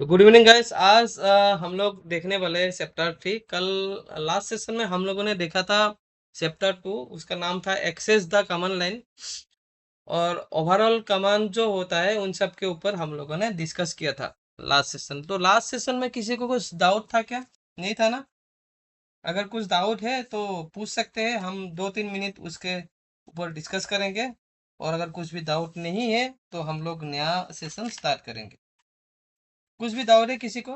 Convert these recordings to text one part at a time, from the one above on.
तो good evening guys. आज हम लोग देखने वाले हैं चैप्टर 3। कल लास्ट सेशन में हम लोगों ने देखा था चैप्टर 2, उसका नाम था एक्सेस द कमांड लाइन। और ओवरऑल कमांड जो होता है उन सब के ऊपर हम लोगों ने डिस्कस किया था लास्ट सेशन। तो लास्ट सेशन में किसी को कुछ डाउट था क्या? नहीं था ना? अगर कुछ डाउट है तो पूछ सकते हैं, हम 2-3 मिनट उसके ऊपर डिस्कस करेंगे। और अगर कुछ भी डाउट नहीं है तो हम लोग नया सेशन स्टार्ट करेंगे। कुछ भी डाउट है किसी को?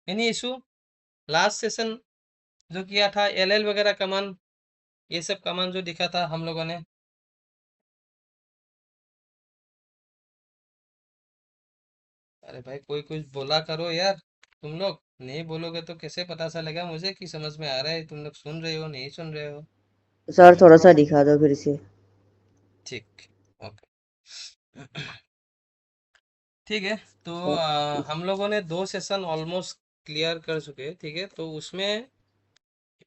Any issue? लास्ट सेशन जो किया था एल वगैरह कमान, ये सब कमान जो दिखा था हम लोगों ने। अरे भाई कोई कुछ बोला करो यार, तुम लोग नहीं बोलोगे तो कैसे पता चलेगा मुझे कि समझ में आ रहा है, तुम लोग सुन रहे हो नहीं सुन रहे हो। सर थोड़ा सा दिखा दो फिर से। ठीक, ओके। ठीक है। तो हम लोगों ने 2 सेशन ऑलमोस्ट क्लियर कर चुके हैं, ठीक है। तो उसमें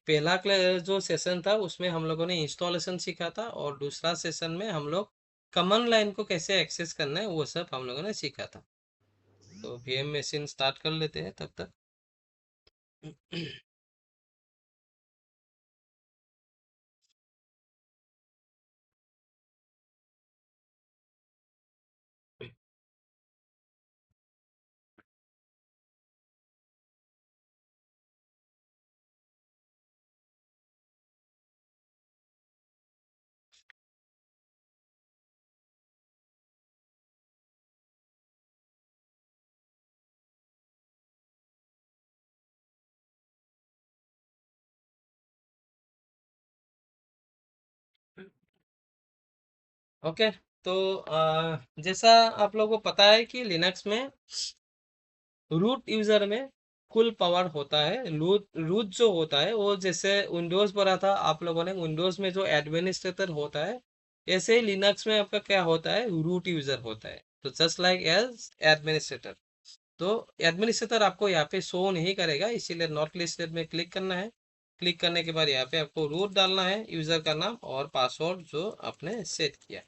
पहला जो सेशन था उसमें हम लोगों ने इंस्टॉलेशन सीखा था, और दूसरा सेशन में हम लोग कमांड लाइन को कैसे एक्सेस करना है वो सब हम लोगों ने सीखा था। तो वीएम मशीन स्टार्ट कर लेते हैं तब तक। ओके। तो जैसा आप लोगों को पता है कि लिनक्स में रूट यूजर में कुल पावर होता है। रूट रूट जो होता है वो जैसे विंडोज पर आता, आप लोगों ने विंडोज में जो एडमिनिस्ट्रेटर होता है, ऐसे ही लिनक्स में आपका क्या होता है, रूट यूजर होता है। तो जस्ट लाइक एज एडमिनिस्ट्रेटर। तो एडमिनिस्ट्रेटर आपको यहाँ पे शो नहीं करेगा, इसीलिए नॉट लिस्टेड में क्लिक करना है। क्लिक करने के बाद यहाँ पे आपको रूट डालना है, यूजर का नाम और पासवर्ड जो आपने सेट किया।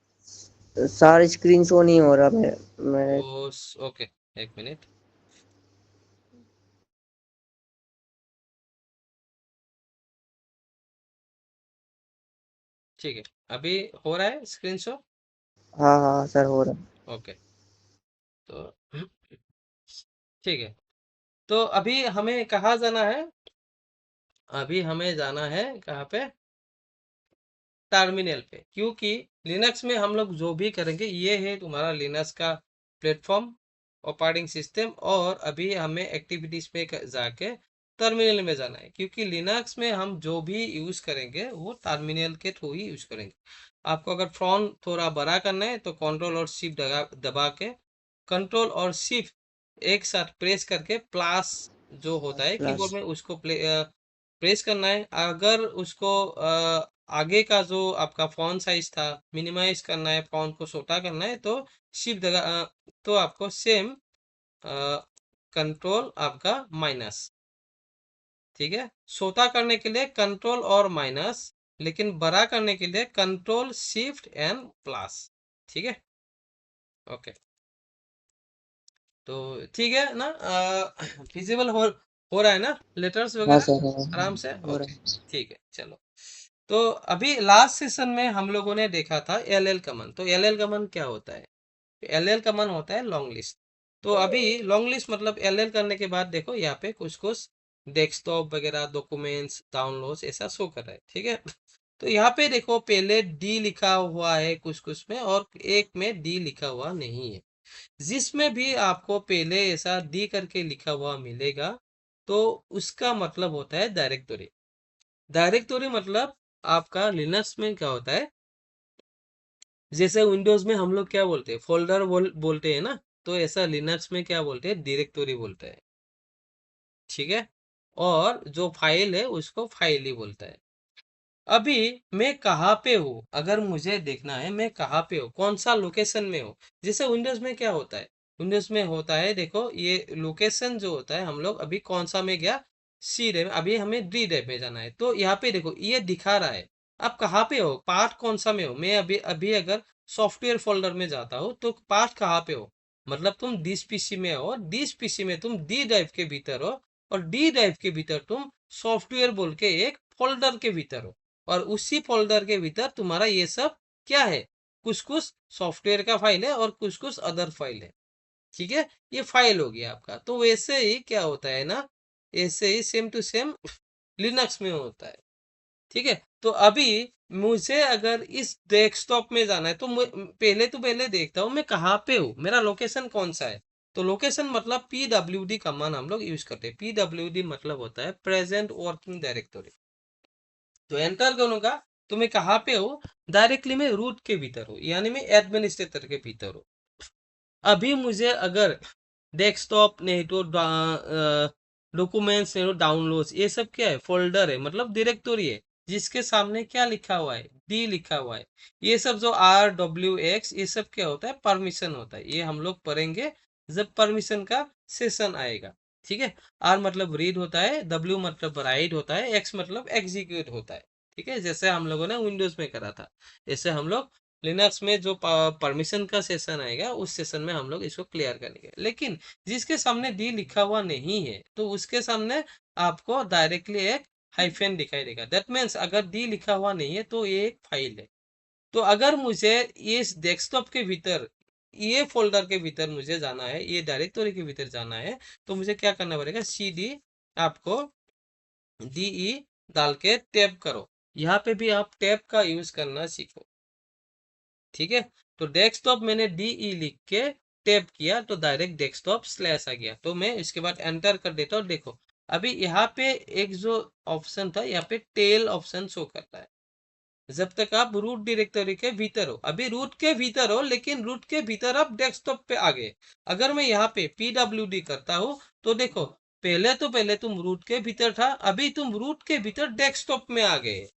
सर स्क्रीन शो नहीं हो रहा। मैं ओके, एक मिनट। ठीक है, अभी हो रहा है स्क्रीन शॉट। हाँ हाँ सर हो रहा। ओके। तो ठीक है। तो अभी हमें कहाँ जाना है? अभी हमें जाना है कहाँ पे? टर्मिनल पे। क्योंकि लिनक्स में हम लोग जो भी करेंगे, ये है तुम्हारा लिनक्स का प्लेटफॉर्म ऑपरेटिंग सिस्टम, और अभी हमें एक्टिविटीज पे जाके टर्मिनल में जाना है। क्योंकि लिनक्स में हम जो भी यूज करेंगे वो टर्मिनल के थ्रू ही यूज करेंगे। आपको अगर फॉन्ट थोड़ा बड़ा करना है तो कंट्रोल और शिफ्ट दबा के, कंट्रोल और शिफ्ट एक साथ प्रेस करके प्लस जो होता है प्लस। कीबोर्ड में उसको प्रेस करना है। अगर उसको आगे का जो आपका फॉन्ट साइज था मिनिमाइज करना है, फॉन्ट को छोटा करना है, तो शिफ्ट तो आपको सेम कंट्रोल आपका माइनस, ठीक है। छोटा करने के लिए कंट्रोल और माइनस, लेकिन बड़ा करने के लिए कंट्रोल शिफ्ट एंड प्लस, ठीक है। ओके। तो ठीक है ना? फिजिबल हो रहा है ना लेटर्स हाँ वगैरह? सर हाँ आराम से, हो ओके। रहा है। ठीक है, चलो। तो अभी लास्ट सेशन में हम लोगों ने देखा था एल कमान। तो एल कमान क्या होता है? एल कमान होता है लॉन्ग लिस्ट। तो अभी लॉन्ग लिस्ट मतलब एल करने के बाद देखो यहाँ पे कुछ कुछ डेस्कटॉप वगैरह डॉक्यूमेंट्स डाउनलोड्स ऐसा शो कर रहा है, ठीक है। तो यहाँ पे देखो पहले डी लिखा हुआ है कुछ कुछ में, और एक में डी लिखा हुआ नहीं है। जिसमें भी आपको पहले ऐसा डी करके लिखा हुआ मिलेगा तो उसका मतलब होता है डायरेक्टरी। डायरेक्टरी मतलब आपका लिनक्स में क्या होता है, जैसे विंडोज में हम लोग क्या बोलते हैं, फोल्डर बोलते हैं ना, तो ऐसा लिनक्स में क्या बोलते हैं, डायरेक्टरी बोलते हैं, ठीक है। और जो फाइल है उसको फाइल ही बोलता है। अभी मैं कहाँ पे हूँ, अगर मुझे देखना है मैं कहाँ पे हूँ, कौन सा लोकेशन में हूँ। जैसे विंडोज में क्या होता है, विंडोज में होता है देखो ये लोकेशन जो होता है, हम लोग अभी कौन सा में गया, सी ड्राइव, अभी हमें डी ड्राइव में जाना है। तो यहाँ पे देखो ये दिखा रहा है आप कहाँ पे हो, पार्ट कौन सा में हो। मैं अभी अभी अगर सॉफ्टवेयर फोल्डर में जाता हो तो पाथ कहाँ पे हो, मतलब तुम दिस पीसी में हो, दिस पीसी में तुम डी ड्राइव के भीतर हो, और डी ड्राइव के भीतर तुम सॉफ्टवेयर बोल के एक फोल्डर के भीतर हो, और उसी फोल्डर के भीतर तुम्हारा ये सब क्या है, कुछ कुछ सॉफ्टवेयर का फाइल है और कुछ कुछ अदर फाइल है। ठीक है, ये फाइल हो गया आपका। तो वैसे ही क्या होता है ना, ऐसे ही सेम टू सेम लिनक्स में होता है। ठीक है, तो अभी मुझे अगर इस डेस्कटॉप में जाना है तो पहले देखता हूँ मैं कहाँ पे हूँ, मेरा लोकेशन कौन सा है। तो लोकेशन मतलब pwd कमांड हम लोग यूज करते हैं। pwd मतलब होता है प्रेजेंट वर्किंग डायरेक्टरी। तो एंटर करूंगा तो मैं कहाँ पे हूँ, डायरेक्टली मैं रूट के भीतर हूँ, यानी मैं एडमिनिस्ट्रेटर के भीतर हूँ। अभी मुझे अगर डेस्कटॉप नहीं तो डॉक्यूमेंट्स नहीं तो डाउनलोड्स, ये सब क्या है, फोल्डर है, मतलब डायरेक्टरी है, जिसके सामने क्या लिखा हुआ है, डी लिखा हुआ है। ये सब जो RWX, ये सब क्या होता है, परमिशन होता है। ये हम लोग पढ़ेंगे जब परमिशन का सेशन आएगा। ठीक है, R मतलब रीड होता है, W मतलब राइट होता है, X मतलब एग्जीक्यूट होता है। ठीक है, जैसे हम लोगों ने विंडोज में करा था, ऐसे हम लोग लिनक्स में जो परमिशन का सेशन आएगा उस सेशन में हम लोग इसको क्लियर करेंगे। लेकिन जिसके सामने डी लिखा हुआ नहीं है तो उसके सामने आपको डायरेक्टली एक हाइफेन दिखाई देगा। दैट मीन्स अगर डी लिखा हुआ नहीं है तो ये एक फाइल है। तो अगर मुझे इस डेस्कटॉप के भीतर, ये फोल्डर के भीतर मुझे जाना है, ये डायरेक्टरी के भीतर जाना है, तो मुझे क्या करना पड़ेगा, CD आपको DE डाल के टैब करो। यहाँ पे भी आप टैब का यूज करना सीखो। ठीक है, तो डेस्कटॉप मैंने DE लिख के टैप किया तो डायरेक्ट डेस्कटॉप स्लैश आ गया। तो मैं इसके बाद एंटर कर देता हूँ। देखो अभी यहाँ पे एक जो ऑप्शन था, यहाँ पे टेल ऑप्शन शो करता है। जब तक आप रूट डायरेक्टरी के भीतर हो, अभी रूट के भीतर हो, लेकिन रूट के भीतर आप डेस्कटॉप पे आ गए। अगर मैं यहाँ पे PWD करता हूँ तो देखो, पहले तुम रूट के भीतर था, अभी तुम रूट के भीतर डेस्कटॉप में आ गए।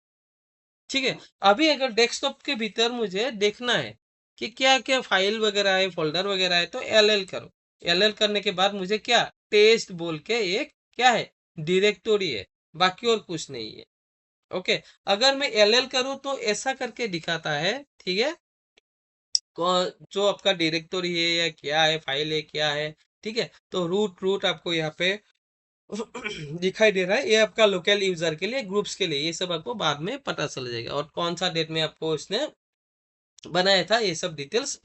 ठीक है, अभी अगर डेस्कटॉप के भीतर मुझे देखना है कि क्या क्या फाइल वगैरह है, फोल्डर वगैरह है, तो LL करो। LL करने के बाद मुझे क्या, टेस्ट बोल के एक क्या है, डायरेक्टरी है, बाकी और कुछ नहीं है। ओके, अगर मैं LL करूं तो ऐसा करके दिखाता है। ठीक है, जो आपका डायरेक्टरी है या क्या है, फाइल है क्या है। ठीक है, तो रूट रूट आपको यहाँ पे दिखाई दे रहा है, ये आपका लोकल यूजर के लिए, ग्रुप्स के लिए, ये सब आपको बाद में पता चल जाएगा, और कौन सा डेट में आपको इसने बनाया था ये सब डिटेल्स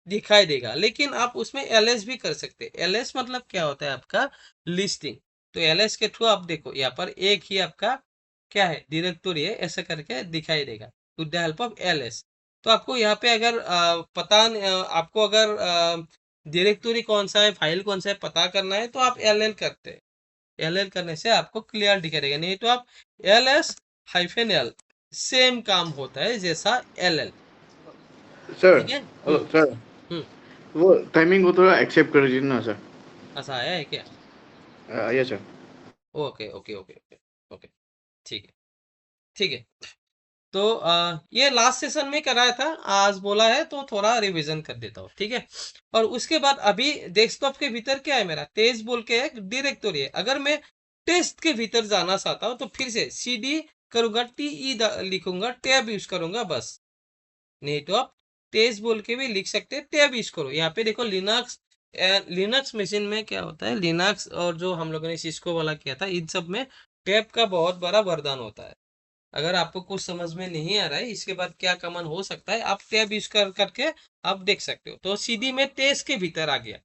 दिखाई देगा। लेकिन आप उसमें LS भी कर सकते हैं। LS मतलब क्या होता है, आपका लिस्टिंग। तो LS के थ्रू आप देखो यहाँ पर एक ही आपका क्या है, डायरेक्टरी है, ऐसा करके दिखाई देगा with the help of LS। तो आपको यहाँ पे अगर आपको अगर डायरेक्टरी कौन सा है, फाइल कौन सा है पता करना है, तो आप LL करते हैं। LL करने से आपको क्लियर दिखाई देगा, नहीं तो आप LS-L, सेम काम होता है जैसा LL। सर। ठीक है। हेलो सर, हम्म। वो टाइमिंग को थोड़ा एक्सेप्ट कर दीजिए ना सर। ऐसा आया है क्या? ये sir. Okay okay okay okay okay, ठीक है ठीक है। तो ये लास्ट सेशन में कराया था, आज बोला है तो थोड़ा रिवीजन कर देता हूँ। ठीक है, और उसके बाद अभी डेस्कटॉप के भीतर क्या है, मेरा टेस्ट बोल के एक डायरेक्टरी है। अगर मैं टेस्ट के भीतर जाना चाहता हूँ तो फिर से CD करूंगा, TE लिखूंगा, टैब यूज करूंगा बस। नहीं तो आप तेज बोल के भी लिख सकते हैं, टैब यूज करो। यहाँ पे देखो लिनक्स, लिनक्स मशीन में क्या होता है, लिनक्स और जो हम लोगों ने सिस्को वाला किया था, इन सब में टैब का बहुत बड़ा वरदान होता है। अगर आपको कुछ समझ में नहीं आ रहा है इसके बाद क्या कमांड हो सकता है, आप टैब यूज करके आप देख सकते हो। तो CD में टेस्ट के भीतर आ गया।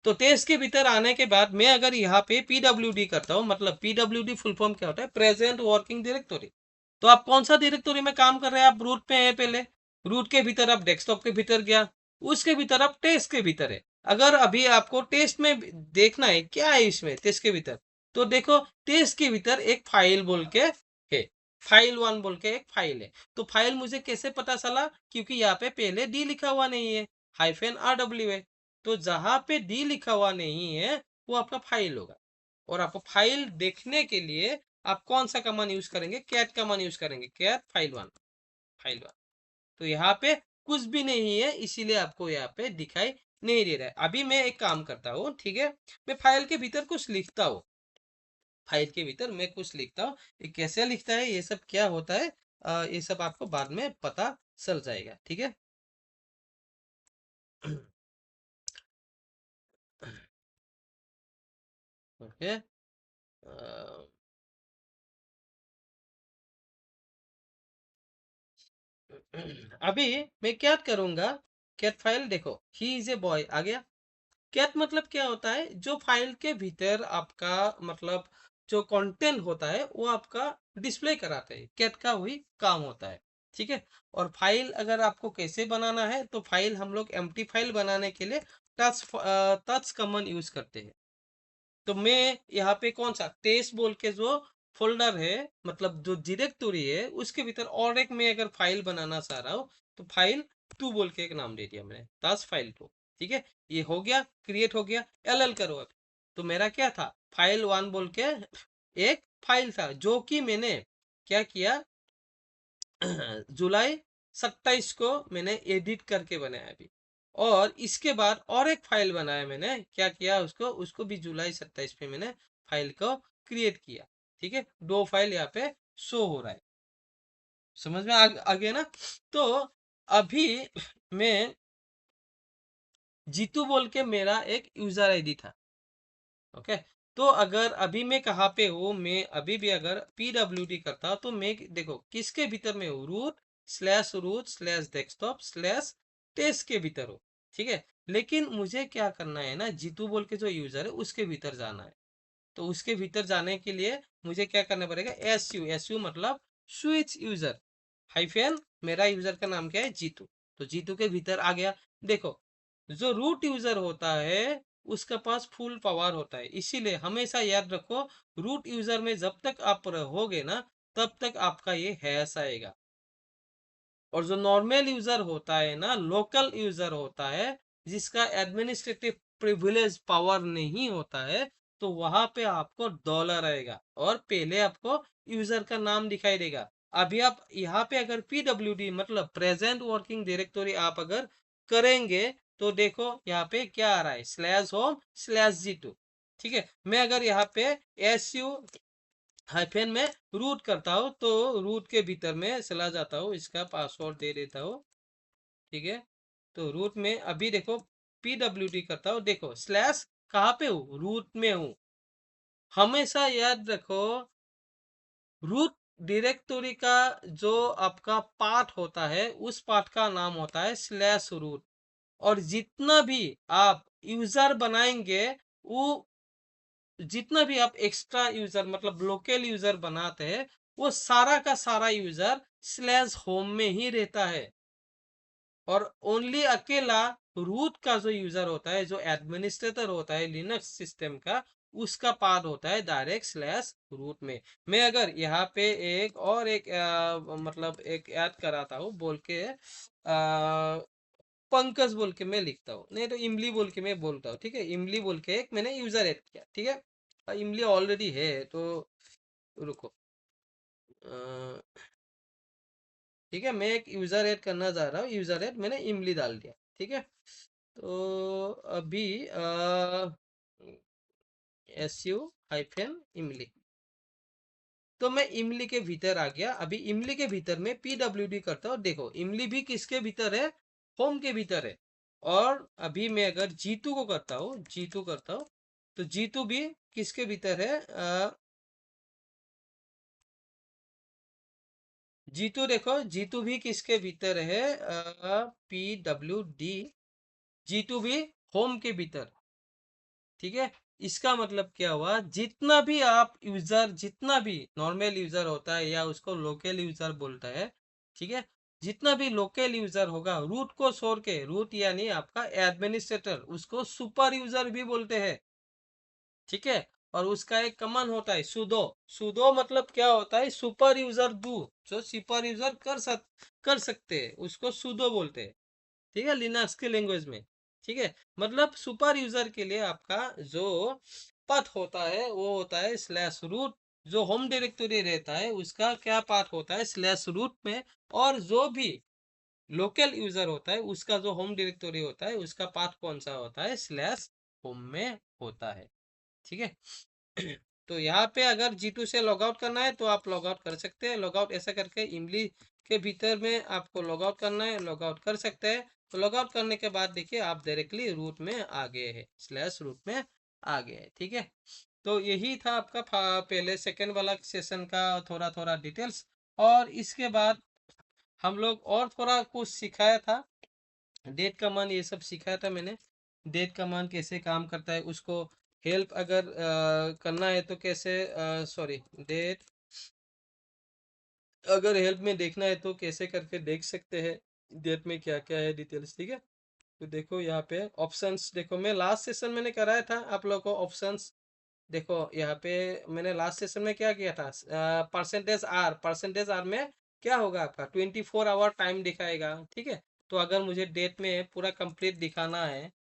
तो टेस्ट के भीतर आने के बाद मैं अगर यहाँ पे PWD करता हूँ, मतलब PWD फुल फॉर्म क्या होता है, प्रेजेंट वर्किंग डायरेक्टरी। तो आप कौन सा डायरेक्टरी में काम कर रहे हैं, आप रूट पे है पहले, रूट के भीतर आप डेस्कटॉप के भीतर गया, उसके भीतर आप टेस्ट के भीतर है। अगर अभी आपको टेस्ट में देखना है क्या है इसमें टेस्ट के भीतर, तो देखो टेस्ट के भीतर एक फाइल बोल के है, फाइल 1 बोल के एक फाइल है। तो फाइल मुझे कैसे पता चला, क्योंकि यहाँ पे पहले डी लिखा हुआ नहीं है, -RW है। तो जहां पे डी लिखा हुआ नहीं है वो आपका फाइल होगा। और आपको फाइल देखने के लिए आप कौन सा कमांड यूज करेंगे, कैट कमांड यूज करेंगे, कैट फाइल 1। तो यहाँ पे कुछ भी नहीं है, इसीलिए आपको यहाँ पे दिखाई नहीं दे रहा है। अभी मैं एक काम करता हूँ, ठीक है, मैं फाइल के भीतर कुछ लिखता हूँ, फाइल के भीतर मैं कुछ लिखता हूँ। ये कैसे लिखता है, ये सब क्या होता है, ये सब आपको बाद में पता चल जाएगा। ठीक है, ओके। अभी मैं क्या करूंगा, कैट फाइल देखो, ही इज ए बॉय आ गया। कैट मतलब क्या होता है, जो फाइल के भीतर आपका मतलब जो कंटेंट होता है वो आपका डिस्प्ले कराते हैं, कैट का वही काम होता है। ठीक है। और फाइल अगर आपको कैसे बनाना है, तो फाइल हम लोग एम्प्टी फाइल बनाने के लिए टच कमांड यूज करते हैं। तो मैं यहाँ पे कौन सा टेस्ट बोल के जो फोल्डर है, मतलब जो डायरेक्टरी है, उसके भीतर और एक मैं अगर फाइल बनाना चाह रहा हूँ, तो फाइल 2 बोल के एक नाम दे दिया मैंने, टास्क फाइल 2। ठीक है, ये हो गया, क्रिएट हो गया। एल करो अब। तो मेरा क्या था, फाइल 1 बोल के एक फाइल था, जो कि मैंने क्या किया, जुलाई 27 को मैंने एडिट करके बनाया अभी। और इसके बाद और एक फाइल बनाया मैंने, क्या किया, उसको उसको भी जुलाई 27 पे मैंने फाइल को क्रिएट किया। ठीक है, 2 फाइल यहाँ पे शो हो रहा है। समझ में आ गया ना। तो अभी मैं जीतू बोल के मेरा एक यूजर आईडी था। ओके। तो अगर अभी मैं कहाँ पे हूँ, मैं अभी भी अगर pwd करता हूँ, तो मैं देखो किसके भीतर में हूँ, root slash desktop slash test के भीतर हूँ। ठीक है। लेकिन मुझे क्या करना है ना, जीतू बोल के जो यूजर है उसके भीतर जाना है। तो उसके भीतर जाने के लिए मुझे क्या करना पड़ेगा, एस यू मतलब स्विच यूजर हाइफेन, मेरा यूजर का नाम क्या है, जीतू। तो जीतू के भीतर आ गया। देखो, जो रूट यूजर होता है उसके पास फुल पावर होता है, इसीलिए हमेशा याद रखो, रूट यूजर में जब तक आप रहोगे ना, तब तक आपका ये हैश आएगा। और जो नॉर्मल यूजर होता है ना, लोकल यूजर होता है, जिसका एडमिनिस्ट्रेटिव प्रिविलेज पावर नहीं होता है, तो वहां पे आपको डॉलर आएगा और पहले आपको यूजर का नाम दिखाई देगा। अभी आप यहाँ पे अगर pwd मतलब प्रेजेंट वर्किंग डायरेक्टरी आप अगर करेंगे, तो देखो यहाँ पे क्या आ रहा है, /home/g2। ठीक है, मैं अगर यहाँ पे su हाइफेन में रूट करता हूँ, तो रूट के भीतर में चला जाता हूँ, इसका पासवर्ड दे देता हूँ। ठीक है। तो रूट में अभी देखो pwd करता हूँ, देखो स्लैश कहाँ पे हूँ, रूट में हूँ। हमेशा याद रखो, रूट डायरेक्टरी का जो आपका पार्ट होता है, उस पार्ट का नाम होता है /रूट। और जितना भी आप यूजर बनाएंगे, वो जितना भी आप एक्स्ट्रा यूजर मतलब लोकल यूजर बनाते हैं, वो सारा का सारा यूजर /होम में ही रहता है। और ओनली अकेला रूट का जो यूजर होता है, जो एडमिनिस्ट्रेटर होता है लिनक्स सिस्टम का, उसका पार्ट होता है डायरेक्ट /रूट में। मैं अगर यहाँ पे एक और एक मतलब एक ऐड कराता हूँ बोल के, पंकज बोल के मैं लिखता हूँ, नहीं तो इमली बोल के मैं बोलता हूँ। ठीक है, इमली बोल के एक मैंने यूजर ऐड किया। ठीक है, इमली ऑलरेडी है, तो रुको। ठीक है, मैं एक यूजर ऐड करना चाह रहा हूँ, यूजर ऐड मैंने इमली डाल दिया। ठीक है। तो अभी su-इमली, तो मैं इमली के भीतर आ गया। अभी इमली के भीतर में pwd करता हूँ, देखो इमली भी किसके भीतर है, होम के भीतर है। और अभी मैं अगर जीतू को करता हूँ, जीतू करता हूँ, तो जीतू भी किसके भीतर है, जीतू देखो, जीतू भी किसके भीतर है, pwd, जीतू भी होम के भीतर। ठीक है। इसका मतलब क्या हुआ, जितना भी आप यूजर, जितना भी नॉर्मल यूजर होता है या उसको लोकल यूजर बोलता है, ठीक है, जितना भी लोकल यूजर होगा, रूट को छोड़ के, रूट यानी आपका एडमिनिस्ट्रेटर, उसको सुपर यूजर भी बोलते हैं। ठीक है। और उसका एक कमांड होता है सुडो। सुडो मतलब क्या होता है, सुपर यूजर डू, जो सुपर यूजर कर सकते हैं उसको सुडो बोलते हैं। ठीक है, लिनक्स के लैंग्वेज में। ठीक है, मतलब सुपर यूजर के लिए आपका जो पाथ होता है वो होता है /रूट। जो होम डायरेक्टरी रहता है उसका क्या पाथ होता है, /रूट में। और जो भी लोकल यूजर होता है उसका जो होम डायरेक्टरी होता है उसका पाथ कौन सा होता है, /होम में होता है। ठीक है। तो यहाँ पे अगर G2 से लॉग आउट करना है तो आप लॉग आउट कर सकते हैं। लॉग आउट ऐसा करके इमली के भीतर में आपको लॉग आउट करना है, लॉग आउट कर सकते हैं। तो लॉग आउट करने के बाद देखिए आप डायरेक्टली रूट में आ गए हैं, स्लैश रूट में आ गए हैं। ठीक है, तो यही था आपका पहले सेकेंड वाला सेशन का थोड़ा थोड़ा डिटेल्स। और इसके बाद हम लोग और थोड़ा कुछ सिखाया था, डेट कमांड ये सब सिखाया था मैंने। डेट कमांड कैसे काम करता है, उसको हेल्प अगर करना है तो कैसे, सॉरी, डेट अगर हेल्प में देखना है तो कैसे करके देख सकते हैं, डेट में क्या क्या है डिटेल्स। ठीक है, तो देखो यहाँ पे ऑप्शंस, देखो मैं लास्ट सेशन मैंने कराया था आप लोगों को ऑप्शंस। देखो यहाँ पे मैंने लास्ट सेशन में क्या किया था, परसेंटेज आर में क्या होगा आपका 24 आवर टाइम दिखाएगा। ठीक है, तो अगर मुझे डेट में पूरा कंप्लीट दिखाना है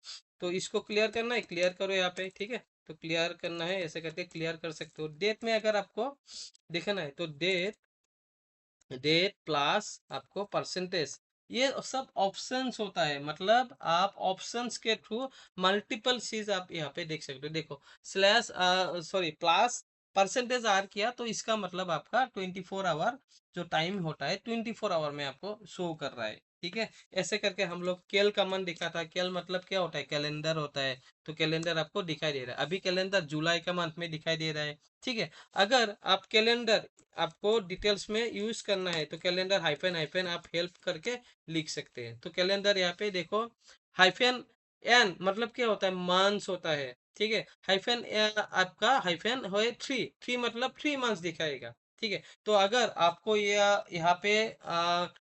तो इसको क्लियर करना है, क्लियर करो यहाँ पे। ठीक है, तो क्लियर करना है, ऐसे करके क्लियर कर सकते हो। डेट में अगर आपको देखना है तो डेट डेट प्लस आपको परसेंटेज, ये सब ऑप्शंस होता है। मतलब आप ऑप्शंस के थ्रू मल्टीपल चीज आप यहाँ पे देख सकते हो। देखो slash sorry plus percentage R किया तो इसका मतलब आपका 24 आवर जो टाइम होता है 24 आवर में आपको शो कर रहा है। ठीक है, ऐसे करके हम लोग केल कमांड दिखा था। केल मतलब क्या होता है, कैलेंडर होता है। तो कैलेंडर आपको दिखाई दे रहा है, अभी कैलेंडर जुलाई का मंथ में दिखाई दे रहा है। ठीक है, अगर आप कैलेंडर आपको डिटेल्स में यूज करना है तो कैलेंडर हाइफन हाइफन आप हेल्प करके लिख सकते हैं। तो कैलेंडर यहाँ पे देखो हाइफन एन मतलब क्या होता है, मंथ्स होता है। ठीक है, हाइफन आपका हाइफन है थ्री, थ्री मतलब 3 मंथ्स दिखाएगा। ठीक है, तो अगर आपको ये यहाँ पे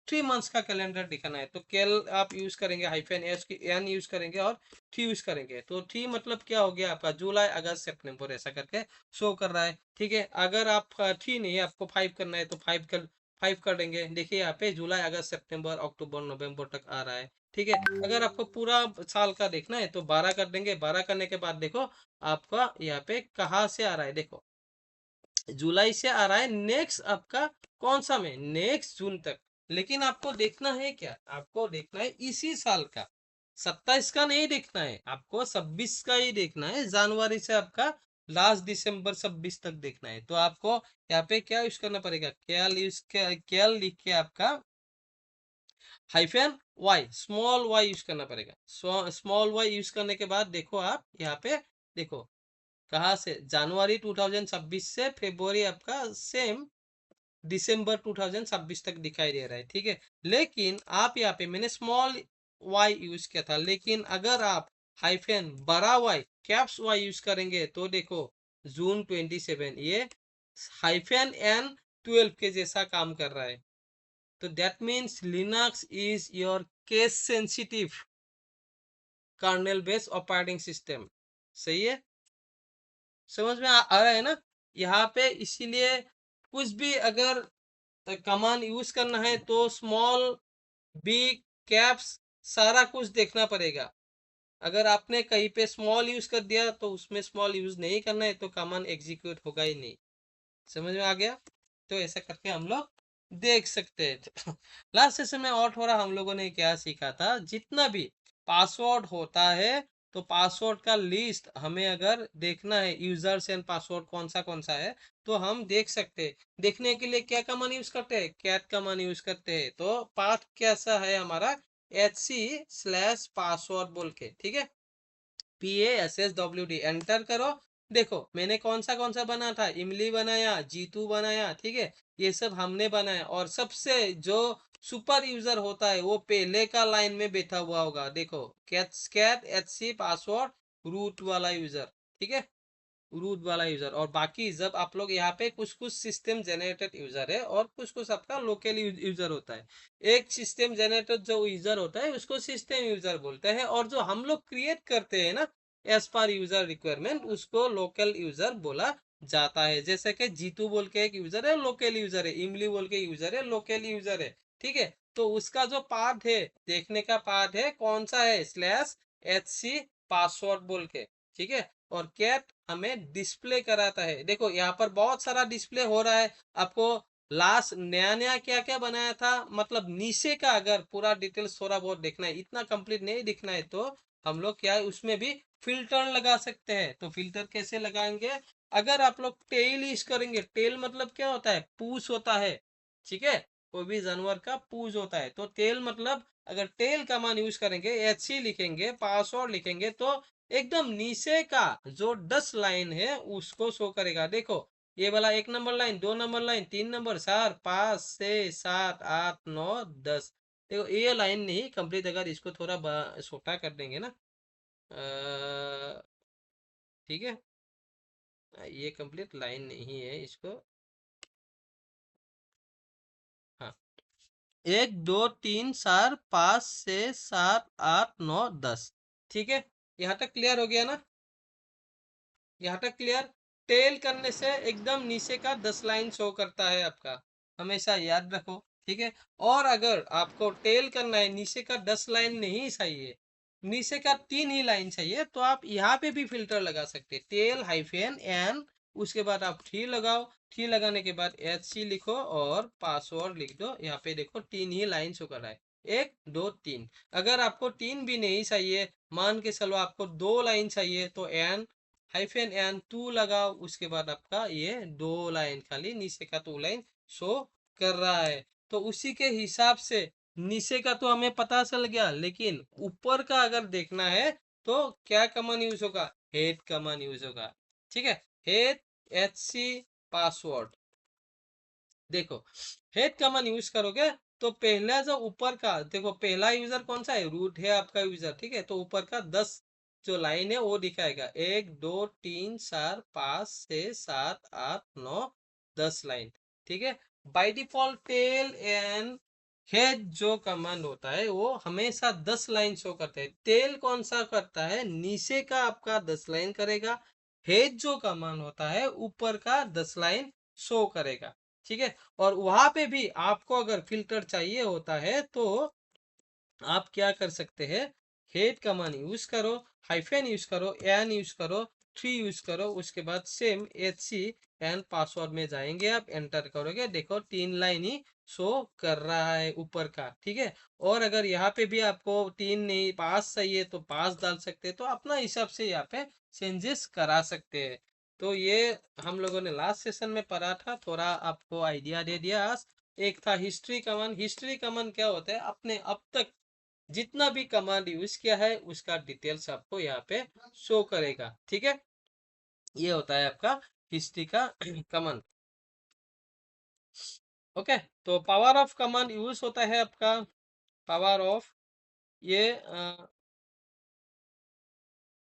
3 मंथ्स का कैलेंडर दिखाना है तो कैल आप यूज करेंगे, हाइफन एस की एन यूज करेंगे और थ्री यूज करेंगे। तो थ्री मतलब क्या हो गया आपका जुलाई अगस्त सितंबर ऐसा करके शो कर रहा है। ठीक है, अगर आप थ्री नहीं आपको 5 करना है तो 5 कर देंगे। देखिए यहाँ पे जुलाई अगस्त सितंबर अक्टूबर नवंबर तक आ रहा है। ठीक है, अगर आपको पूरा साल का देखना है तो 12 कर देंगे। 12 करने के बाद देखो आपका यहाँ पे कहाँ से आ रहा है, देखो जुलाई से आ रहा है, नेक्स्ट आपका कौन सा में, नेक्स्ट जून तक। लेकिन आपको देखना है क्या, आपको देखना है इसी साल का, 27 का नहीं देखना है आपको, 26 का ही देखना है। जनवरी से आपका लास्ट दिसंबर 26 तक देखना है। तो आपको यहाँ पे क्या यूज करना पड़ेगा, क्या लिख के आपका hyphen Y, small Y use करना पड़ेगा। स्मॉल वाई यूज करने के बाद देखो आप यहाँ पे देखो कहाँ से, जनवरी 2026 से फरवरी आपका सेम दिसंबर 2026 तक दिखाई दे रहा है। ठीक है, लेकिन आप यहाँ पे मैंने स्मॉल वाई यूज किया था, लेकिन अगर आप हाइफन बड़ा वाई कैप्स वाई यूज करेंगे तो देखो जून 27, ये हाइफन एन 12 के जैसा काम कर रहा है। तो that means Linux is your case sensitive kernel based operating system. सही है, समझ में आ रहा है ना यहाँ पे। इसीलिए कुछ भी अगर कमांड यूज करना है तो स्मॉल बिग कैप्स सारा कुछ देखना पड़ेगा। अगर आपने कहीं पे स्मॉल यूज कर दिया तो उसमें स्मॉल यूज नहीं करना है तो कमांड एग्जीक्यूट होगा ही नहीं। समझ में आ गया, तो ऐसा करके हम लोग देख सकते हैं। लास्ट सेशन में और थोड़ा हम लोगों ने क्या सीखा था, जितना भी पासवर्ड होता है तो पासवर्ड का लिस्ट हमें अगर देखना है, यूजर्स एंड पासवर्ड कौन सा है तो हम देख सकते हैं। देखने के लिए क्या कमांड यूज करते हैं, कैट कमांड यूज करते हैं। तो पाथ कैसा है हमारा, hc/password बोल के। ठीक है, PASSWD एंटर करो। देखो मैंने कौन सा बना था, इमली बनाया, जीतू बनाया। ठीक है, ये सब हमने बनाया। और सबसे जो सुपर यूजर होता है वो पहले का लाइन में बैठा हुआ होगा, देखो कैट HC पासवर्ड रूट वाला यूजर। ठीक है, रूट वाला यूजर। और बाकी जब आप लोग यहाँ पे कुछ कुछ सिस्टम जनरेटेड यूजर है और कुछ कुछ आपका लोकल यूजर होता है। एक सिस्टम जनरेटेड जो यूजर होता है उसको सिस्टम यूजर बोलते हैं, और जो हम लोग क्रिएट करते हैं ना एज पर यूजर रिक्वायरमेंट उसको लोकल यूजर बोला जाता है। जैसे कि जीतू बोल के एक यूजर है, लोकल यूजर है। इमली बोल के यूजर है, लोकल यूजर है। ठीक है, तो उसका जो पाथ है, देखने का पाथ है कौन सा है, /HC पासवर्ड बोल के। ठीक है, और कैट हमें डिस्प्ले कराता है। देखो यहाँ पर बहुत सारा डिस्प्ले हो रहा है आपको। लास्ट नया नया क्या क्या बनाया था, मतलब नीचे का अगर पूरा डिटेल्स थोड़ा बहुत देखना है, इतना कंप्लीट नहीं दिखना है तो हम लोग क्या है उसमें भी फिल्टर लगा सकते हैं। तो फिल्टर कैसे लगाएंगे, अगर आप लोग टेल यूज करेंगे, टेल मतलब क्या होता है, पूछ होता है। ठीक है, कोई भी जानवर का पूंछ होता है। तो टेल मतलब अगर टेल कमांड यूज करेंगे, HC लिखेंगे, पासवर्ड लिखेंगे, तो एकदम नीचे का जो 10 लाइन है उसको शो करेगा। देखो ये वाला 1 number line, 2 number line, 3 number, 4, 5, 6, 7, 8, 9, 10। देखो ये लाइन नहीं कंप्लीट, अगर इसको थोड़ा छोटा कर देंगे ना, ठीक है, ये कंप्लीट लाइन नहीं है इसको, हाँ, 1 2 3 4 5 6 7 8 9 10, ठीक है, यहाँ तक क्लियर हो गया ना? यहाँ तक क्लियर? टेल करने से एकदम नीचे का 10 लाइन शो करता है आपका, हमेशा याद रखो, ठीक है। और अगर आपको टेल करना है, नीचे का 10 लाइन नहीं चाहिए, नीचे का 3 ही लाइन चाहिए, तो आप यहाँ पे भी फिल्टर लगा सकते हैं, टेल हाइफेन एन, उसके बाद आप थ्री लगाओ, थ्री लगाने के बाद HC लिखो और पासवर्ड लिख दो। यहाँ पे देखो 3 ही लाइन शो कर रहा है, 1 2 3। अगर आपको 3 भी नहीं चाहिए, मान के चलो आपको 2 लाइन चाहिए, तो एन हाइफेन एन 2 लगाओ, उसके बाद आपका ये 2 लाइन खाली नीचे का 2 लाइन शो कर रहा है। तो उसी के हिसाब से नीचे का तो हमें पता चल गया, लेकिन ऊपर का अगर देखना है तो क्या कमांड यूज होगा? हेड कमांड यूज होगा, ठीक है। हेड HC पासवर्ड, देखो हेड कमांड यूज करोगे तो पहला जो ऊपर का देखो, पहला यूजर कौन सा है? रूट है आपका यूजर, ठीक है। तो ऊपर का 10 जो लाइन है वो दिखाएगा, 1 2 3 4 5 6 7 8 9 10 लाइन, ठीक है। By default tail and head जो कमांड होता है वो हमेशा 10 लाइन शो करता है। टेल कौन सा करता है? नीचे का आपका 10 लाइन करेगा। हेड जो कमांड होता है ऊपर का 10 लाइन शो करेगा, ठीक है। और वहां पे भी आपको अगर फिल्टर चाहिए होता है तो आप क्या कर सकते हैं? हेड कमांड यूज करो, हाइफेन यूज करो, एन यूज करो, थ्री यूज करो, उसके बाद सेम HC एंड पासवर्ड में जाएंगे, आप एंटर करोगे, देखो 3 लाइन ही शो कर रहा है ऊपर का, ठीक है। और अगर यहाँ पे भी आपको 3 नहीं 5 चाहिए तो 5 डाल सकते हैं, तो अपना हिसाब से यहाँ पे चेंजेस करा सकते हैं। तो ये हम लोगों ने लास्ट सेशन में पढ़ा था, थोड़ा आपको आइडिया दे दिया आज। एक था हिस्ट्री कमांड। हिस्ट्री कमांड क्या होता है? अपने अब तक जितना भी कमांड यूज किया है उसका डिटेल्स आपको यहाँ पे शो करेगा, ठीक है। ये होता है आपका हिस्ट्री का कमांड, ओके। तो पावर ऑफ कमांड यूज होता है आपका, पावर ऑफ, ये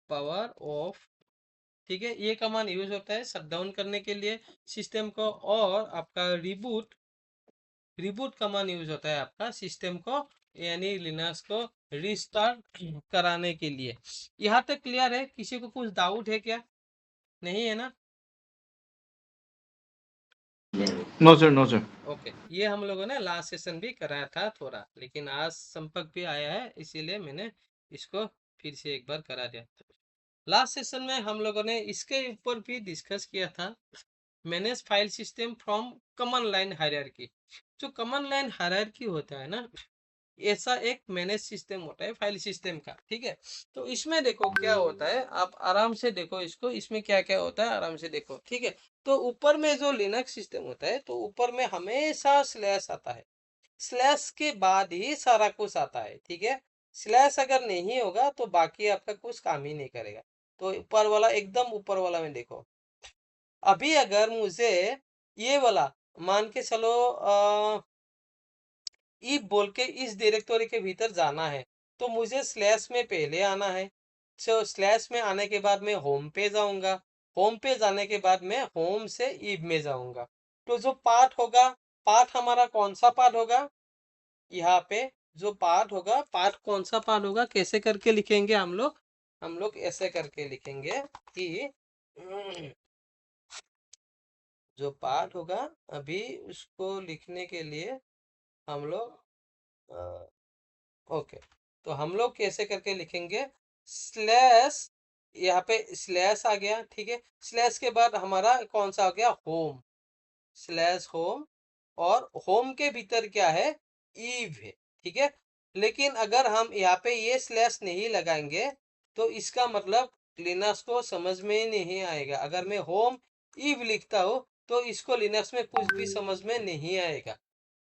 पावर ऑफ, ठीक है, ये कमांड यूज होता है शट डाउन करने के लिए सिस्टम को। और आपका रिबूट, रिबूट कमांड यूज होता है आपका सिस्टम को, यानी लिनक्स को रिस्टार्ट कराने के लिए। यहाँ तक क्लियर है? किसी को कुछ डाउट है क्या? नहीं है ना? No sir, no sir. Okay, ये हम लोगों ने लास्ट सेशन भी कराया था थोड़ा, लेकिन आज संपर्क भी आया है इसीलिए मैंने इसको फिर से एक बार करा दिया। लास्ट सेशन में हम लोगों ने इसके ऊपर भी डिस्कस किया था, manage file system from command line hierarchy. जो कमांड लाइन हायरार्की होता है ना, ऐसा एक मैनेज सिस्टम होता है फाइल सिस्टम का, ठीक है। तो इसमें देखो क्या होता है, आप आराम से देखो इसको, इसमें क्या क्या होता है आराम से देखो, ठीक है। तो ऊपर में जो लिनक्स सिस्टम होता है, तो ऊपर में हमेशा स्लैश आता है, स्लैश के बाद ही सारा कुछ आता है, ठीक है। स्लैश अगर नहीं होगा तो बाकी आपका कुछ काम ही नहीं करेगा। तो ऊपर वाला, एकदम ऊपर वाला में देखो, अभी अगर मुझे ये वाला मान के चलो ई बोल के इस डायरेक्टरी के भीतर जाना है, तो मुझे स्लैश में पहले आना है। तो स्लैश में आने के बाद मैं होम पे जाऊंगा, होम पे जाने के बाद मैं होम से ईब में जाऊंगा। तो जो पार्ट होगा, पार्ट हमारा कौन सा पार्ट होगा? यहाँ पे जो पार्ट होगा, पार्ट कौन सा पार्ट होगा, कैसे करके लिखेंगे हम लोग ऐसे करके लिखेंगे कि जो पार्ट होगा, अभी उसको लिखने के लिए हम लोग ओके, तो हम लोग कैसे करके लिखेंगे? स्लैश, यहाँ पे स्लैश आ गया, ठीक है। स्लैश के बाद हमारा कौन सा आ गया? Home, slash home. और होम के भीतर क्या है? ईव है, ठीक है। लेकिन अगर हम यहाँ पे ये स्लैश नहीं लगाएंगे तो इसका मतलब लिनक्स को समझ में नहीं आएगा। अगर मैं होम ईव लिखता हूँ तो इसको लिनक्स में कुछ भी समझ में नहीं आएगा।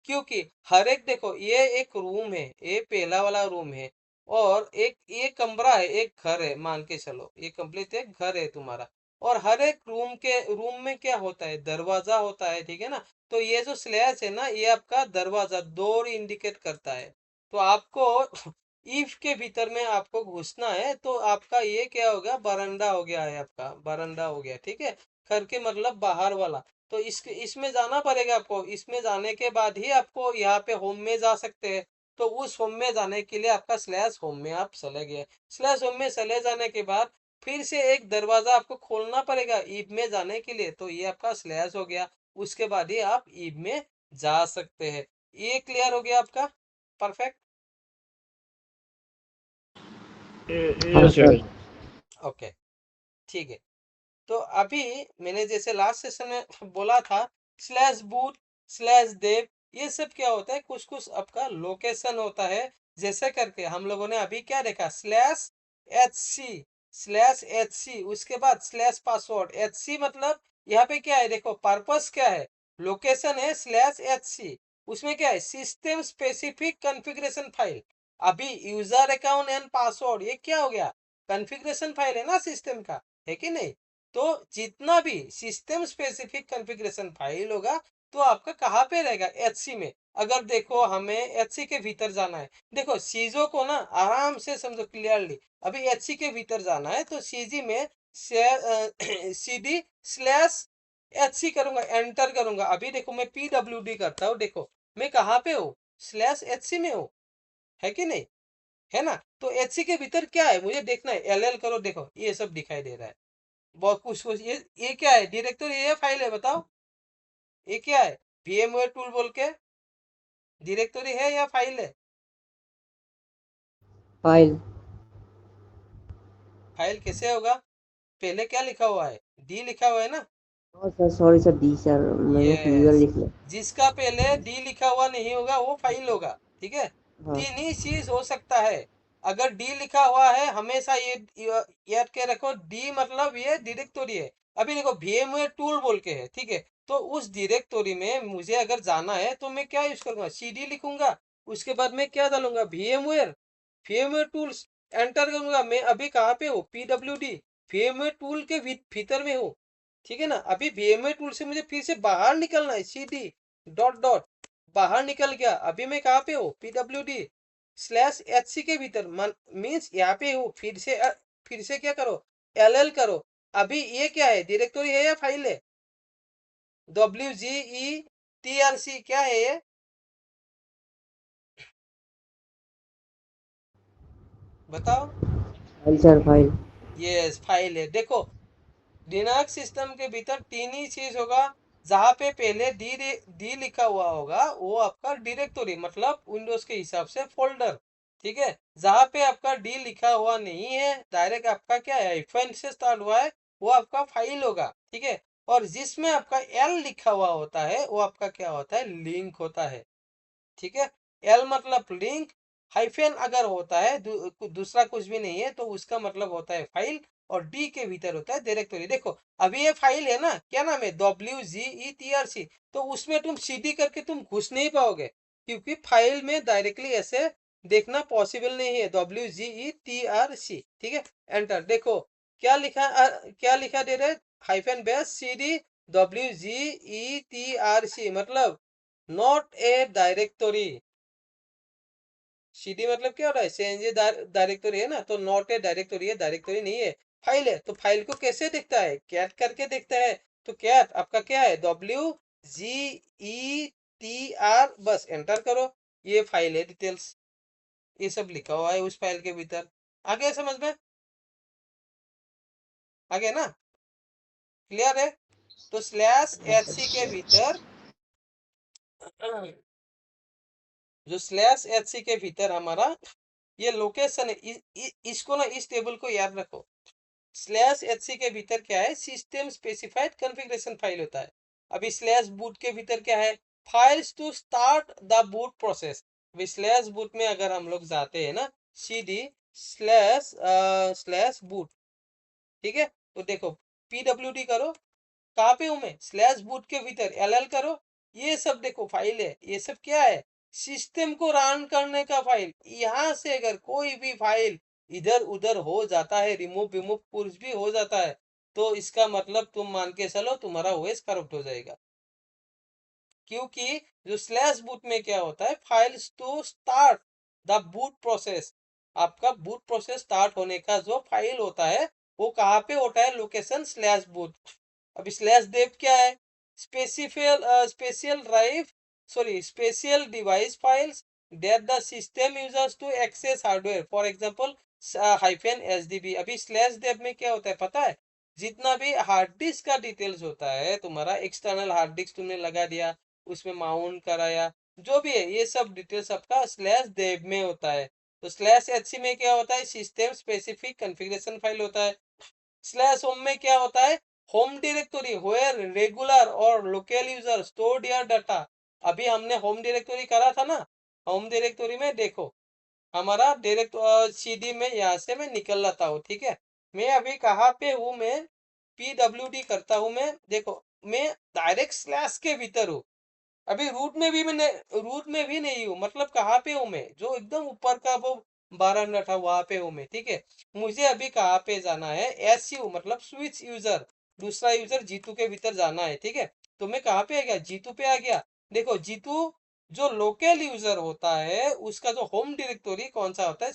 क्योंकि हर एक देखो ये एक रूम है, ये पहला वाला रूम है और एक ये कमरा है, एक घर है, मान के चलो ये कंप्लीट एक घर है तुम्हारा। और हर एक रूम में क्या होता है, दरवाजा होता है, ठीक है ना। तो ये जो स्लैश है ना, ये आपका दरवाजा डोर इंडिकेट करता है। तो आपको ईफ के भीतर में आपको घुसना है, तो आपका ये क्या हो गया, बरंडा हो गया है, आपका बरंडा हो गया, ठीक है। घर के मतलब बाहर वाला। तो इसमें जाना पड़ेगा आपको। इसमें जाने के बाद ही आपको यहाँ पे होम में जा सकते हैं। तो उस होम में जाने के लिए आपका स्लैश होम में आप चले गए। स्लैश होम में चले जाने के बाद फिर से एक दरवाजा आपको खोलना पड़ेगा ईब में जाने के लिए। तो ये आपका स्लैश हो गया। उसके बाद ही आप ईब में जा सकते हैं। ये क्लियर हो गया आपका? परफेक्ट। Yes, हाँ sir. सर। ओके, ठीक है। तो अभी मैंने जैसे लास्ट सेशन में बोला था, स्लैश बूट, स्लैश देव, ये सब क्या होता है, कुछ कुछ आपका लोकेशन होता है। जैसे करके हम लोगों ने अभी क्या देखा, /HC, /HC, उसके बाद स्लैश पासवर्ड। HC मतलब यहाँ पे क्या है, देखो पर्पस क्या है, लोकेशन है /HC। उसमें क्या है, सिस्टम स्पेसिफिक कॉन्फ़िगरेशन फाइल। अभी यूजर अकाउंट एंड पासवर्ड ये क्या हो गया, कॉन्फ़िगरेशन फाइल है ना सिस्टम का, है कि नहीं। तो जितना भी सिस्टम स्पेसिफिक कॉन्फ़िगरेशन फाइल होगा, तो आपका कहाँ पे रहेगा, HC में। अगर देखो हमें HC के भीतर जाना है, देखो चीजों को ना आराम से समझो क्लियरली। अभी HC के भीतर जाना है तो CG में CD/HC करूंगा, एंटर करूंगा। अभी देखो मैं PWD करता हूँ, देखो मैं कहाँ पे हूँ, /HC में हूँ, है कि नहीं, है ना। तो HC के भीतर क्या है मुझे देखना है, LL करो, देखो ये सब दिखाई दे रहा है। बहुत कुछ ये क्या है, डायरेक्टरी ये फाइल है, बताओ ये क्या है, VMware टूल बोल के डायरेक्टरी है या फाइल है? फाइल। फाइल कैसे होगा, पहले क्या लिखा हुआ है, डी लिखा हुआ है ना। हाँ sir, sorry sir, D sir, मैंने यूजर यस, लिख लिया। जिसका पहले डी लिखा हुआ नहीं होगा वो फाइल होगा, ठीक है। हाँ। तीन ही चीज हो सकता है। अगर डी लिखा हुआ है, हमेशा ये याद के रखो, डी मतलब ये डायरेक्टरी है। अभी देखो VMware टूल बोल के है, ठीक है। तो उस डायरेक्टरी में मुझे अगर जाना है तो मैं क्या यूज करूंगा, CD लिखूंगा। उसके बाद मैं क्या डालूंगा, VMware टूल्स, एंटर करूंगा। मैं अभी कहाँ पे हूँ, PWD, VMware टूल के भीतर में हूँ, ठीक है ना। अभी VMware टूल से मुझे फिर से बाहर निकलना है, CD डॉट डॉट, बाहर निकल गया। अभी मैं कहाँ पे हूँ, PWD/HC के भीतर, मीन्स यहाँ पे हूँ। फिर से क्या करो, LL करो। अभी ये क्या है, डायरेक्टरी है या फाइल है, WGETRC क्या है ये, बताओ। File sir, file. Yes, file है। देखो लिनक्स सिस्टम के भीतर तीन ही चीज होगा। जहां पे पहले डी लिखा हुआ होगा वो आपका डायरेक्टरी मतलब विंडोज के हिसाब से फोल्डर, ठीक है। जहां पे आपका डी लिखा हुआ नहीं है, डायरेक्ट आपका क्या है, हाइफन से स्टार्ट हुआ है, वो आपका फाइल होगा, ठीक है। और जिसमें आपका एल लिखा हुआ होता है वो आपका क्या होता है, लिंक होता है, ठीक है। एल मतलब लिंक, हाइफन अगर होता है दूसरा कुछ भी नहीं है तो उसका मतलब होता है फाइल। और डी के भीतर होता है डायरेक्टरी। देखो अभी ये फाइल है ना, क्या नाम है, WGETRC। तो उसमें तुम CD करके तुम घुस नहीं पाओगे, क्योंकि फाइल में डायरेक्टली ऐसे देखना पॉसिबल नहीं है, WGETRC, ठीक है। एंटर, देखो क्या लिखा दे रहे, -CD WGETRC मतलब नॉट ए डायरेक्टरी। CD मतलब क्या हो रहा है, CNG डायरेक्टरी है ना, तो नॉट ए डायरेक्टरी है, डायरेक्टरी नहीं है, फाइल है। तो फाइल को कैसे देखता है, कैट करके देखता है। तो कैट आपका क्या है, WGETR, बस एंटर करो, ये फाइल है, डिटेल्स ये सब लिखा हुआ है उस फाइल के भीतर। आ गया समझ में, आ गया ना, क्लियर है। तो /HC के भीतर जो /HC के भीतर हमारा ये लोकेशन है, इसको ना, इस टेबल को याद रखो। /HC के भीतर क्या है, सिस्टम स्पेसिफाइड कॉन्फ़िगरेशन फाइल होता है। अभी /boot के भीतर क्या है, files to start the boot process. अभी /boot में अगर हम लोग जाते हैं ना, CD/boot, ठीक है। तो देखो PWD करो, कहाँ पे हूं मैं, /boot के भीतर LL करो, ये सब देखो फाइल है, ये सब क्या है, सिस्टम को रन करने का फाइल। यहाँ से अगर कोई भी फाइल इधर उधर हो जाता है, रिमूव विमूव कुछ भी हो जाता है, तो इसका मतलब तुम मान के चलो तुम्हारा ओएस करप्ट हो जाएगा। क्योंकि जो स्लैश बूट में क्या होता है, files to start the boot process, आपका बूट प्रोसेस स्टार्ट होने का जो फाइल होता है वो कहाँ पे होता है, लोकेशन स्लैश बूट। अभी स्लैश देव क्या है, special drive, sorry special device files that the system users to access hardware, for example -SDB। अभी स्लैश देव में क्या होता है पता है, जितना भी हार्ड डिस्क का डिटेल्स होता है तुम्हारा, एक्सटर्नल हार्ड डिस्क तुमने लगा दिया, उसमें माउंट कराया, जो भी है ये सब डिटेल्स आपका स्लैश देव में होता है। तो /HC में क्या होता है, सिस्टम स्पेसिफिक कॉन्फ़िगरेशन फाइल होता है। /होम में क्या होता है, होम डायरेक्टरी वेयर रेगुलर और local user store your data. अभी हमने होम डायरेक्टरी करा था ना, होम डायरेक्टरी में देखो हमारा डायरेक्ट CD में यहाँ से मैं निकल लाता हूँ, ठीक है। मैं अभी कहाँ पे हूँ, मैं PWD करता हूँ, मैं देखो मैं डायरेक्ट स्लैश के भीतर हूँ। अभी रूट में भी नहीं हूँ, मतलब कहाँ पे हूँ मैं, जो एकदम ऊपर का वो 12 था वहां पे हूँ मैं, ठीक है। मुझे अभी कहाँ पे जाना है, SU मतलब स्विच यूजर, दूसरा यूजर जीतू के भीतर जाना है, ठीक है। तो मैं कहाँ पे आ गया, जीतू पे आ गया। देखो जीतू जो लोकल यूजर होता है उसका जो होम डायरेक्टरी कौन सा होता है,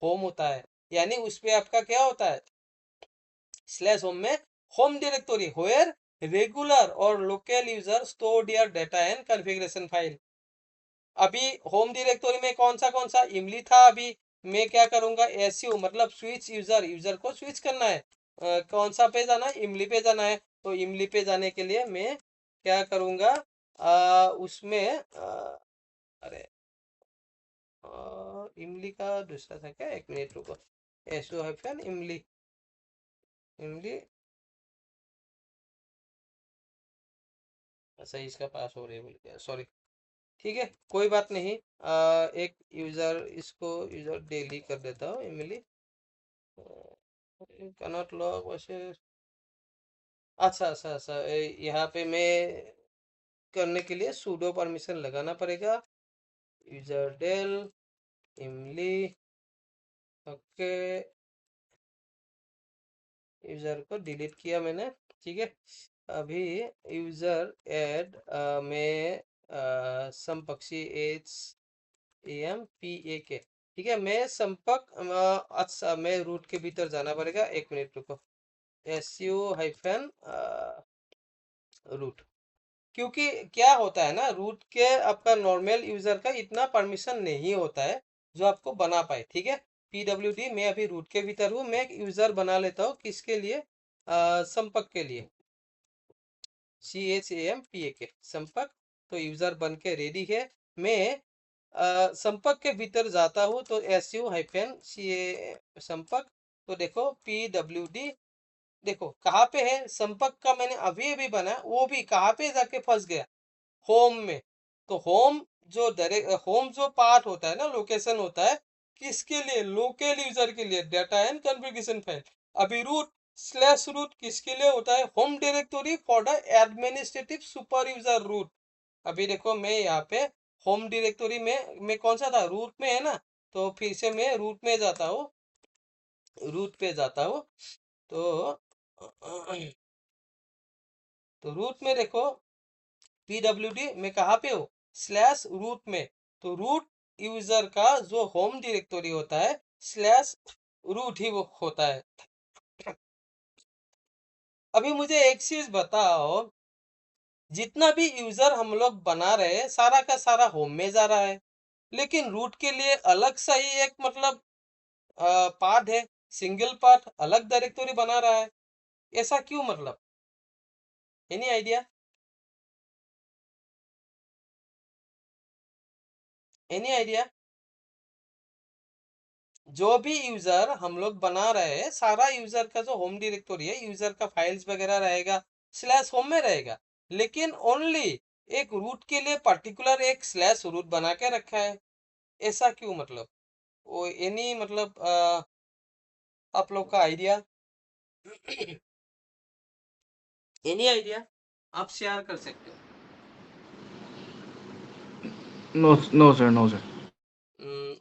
/होम होता है। यानी उस पे आपका क्या होता है, /होम में होम डायरेक्टरी वेयर रेगुलर और local user store their data and configuration file. अभी होम डायरेक्टरी में कौन सा इमली था। अभी मैं क्या करूंगा, SU मतलब स्विच यूजर, यूजर को स्विच करना है, कौन सा पे जाना है, इमली पे जाना है। तो इमली पे जाने के लिए मैं क्या करूंगा, उसमें अरे इमली का दूसरा था क्या, एक मिनट रुको, SU - इमली, इमली, अच्छा इसका पास हो रही है, सॉरी, ठीक है कोई बात नहीं। एक यूजर, इसको यूजर डेली कर देता हूँ, इमली कनॉट लॉग वैसे। अच्छा अच्छा अच्छा, यहाँ पे मैं करने के लिए सूडो परमिशन लगाना पड़ेगा, यूजर डेल इमली, ओके, यूजर को डिलीट किया मैंने, ठीक है। अभी यूजर ऐड में संपक्षी HAMPAK, ठीक है। मैं संपर्क अच्छा मैं रूट के भीतर जाना पड़ेगा, एक मिनट रुको, SU- रूट। क्योंकि क्या होता है ना, रूट के आपका नॉर्मल यूजर का इतना परमिशन नहीं होता है जो आपको बना पाए, ठीक है। PWD मैं अभी रूट के भीतर हूँ, मैं एक यूजर बना लेता हूँ, किसके लिए, संपर्क के लिए, CHAMPAK संपर्क। तो यूजर बन के रेडी है। मैं संपर्क के भीतर जाता हूँ, तो SU-CA संपर्क, तो देखो PWD, देखो कहाँ पे है संपर्क का, मैंने अभी अभी बना, वो भी कहाँ पे जाके फंस गया, होम में। तो होम जो डायरेक्ट होम जो पार्ट होता है ना, लोकेशन होता है, किसके लिए, लोकल यूजर के लिए, डाटा एंड कॉन्फ़िगरेशन फाइल। अभी रूट किसके लिए होता है, home directory for the administrative super user root. अभी देखो मैं यहाँ पे होम डायरेक्टरी में मैं कौन सा था, रूट में है ना, तो फिर से मैं रूट में जाता हूँ, रूट पे जाता हूँ। तो तो रूट में देखो PWD में कहाँ पे हो, /रूट में। तो रूट यूजर का जो होम डायरेक्टरी होता है /रूट ही वो होता है। अभी मुझे एक चीज बताओ, जितना भी यूजर हम लोग बना रहे हैं सारा का सारा होम में जा रहा है, लेकिन रूट के लिए अलग सा ही एक मतलब पाथ है, सिंगल पाथ अलग डायरेक्टरी बना रहा है, ऐसा क्यों, मतलब एनी आइडिया, एनी आइडिया। जो भी यूजर हम लोग बना रहे हैं सारा यूजर का जो होम डायरेक्टरी है, यूजर का फाइल्स वगैरह रहेगा /होम में रहेगा, लेकिन ओनली एक रूट के लिए पर्टिकुलर एक /रूट बना के रखा है, ऐसा क्यों, मतलब वो एनी मतलब आप लोग का आइडिया, एनी आइडिया आप शेयर कर सकते हो। No, sir, no, sir.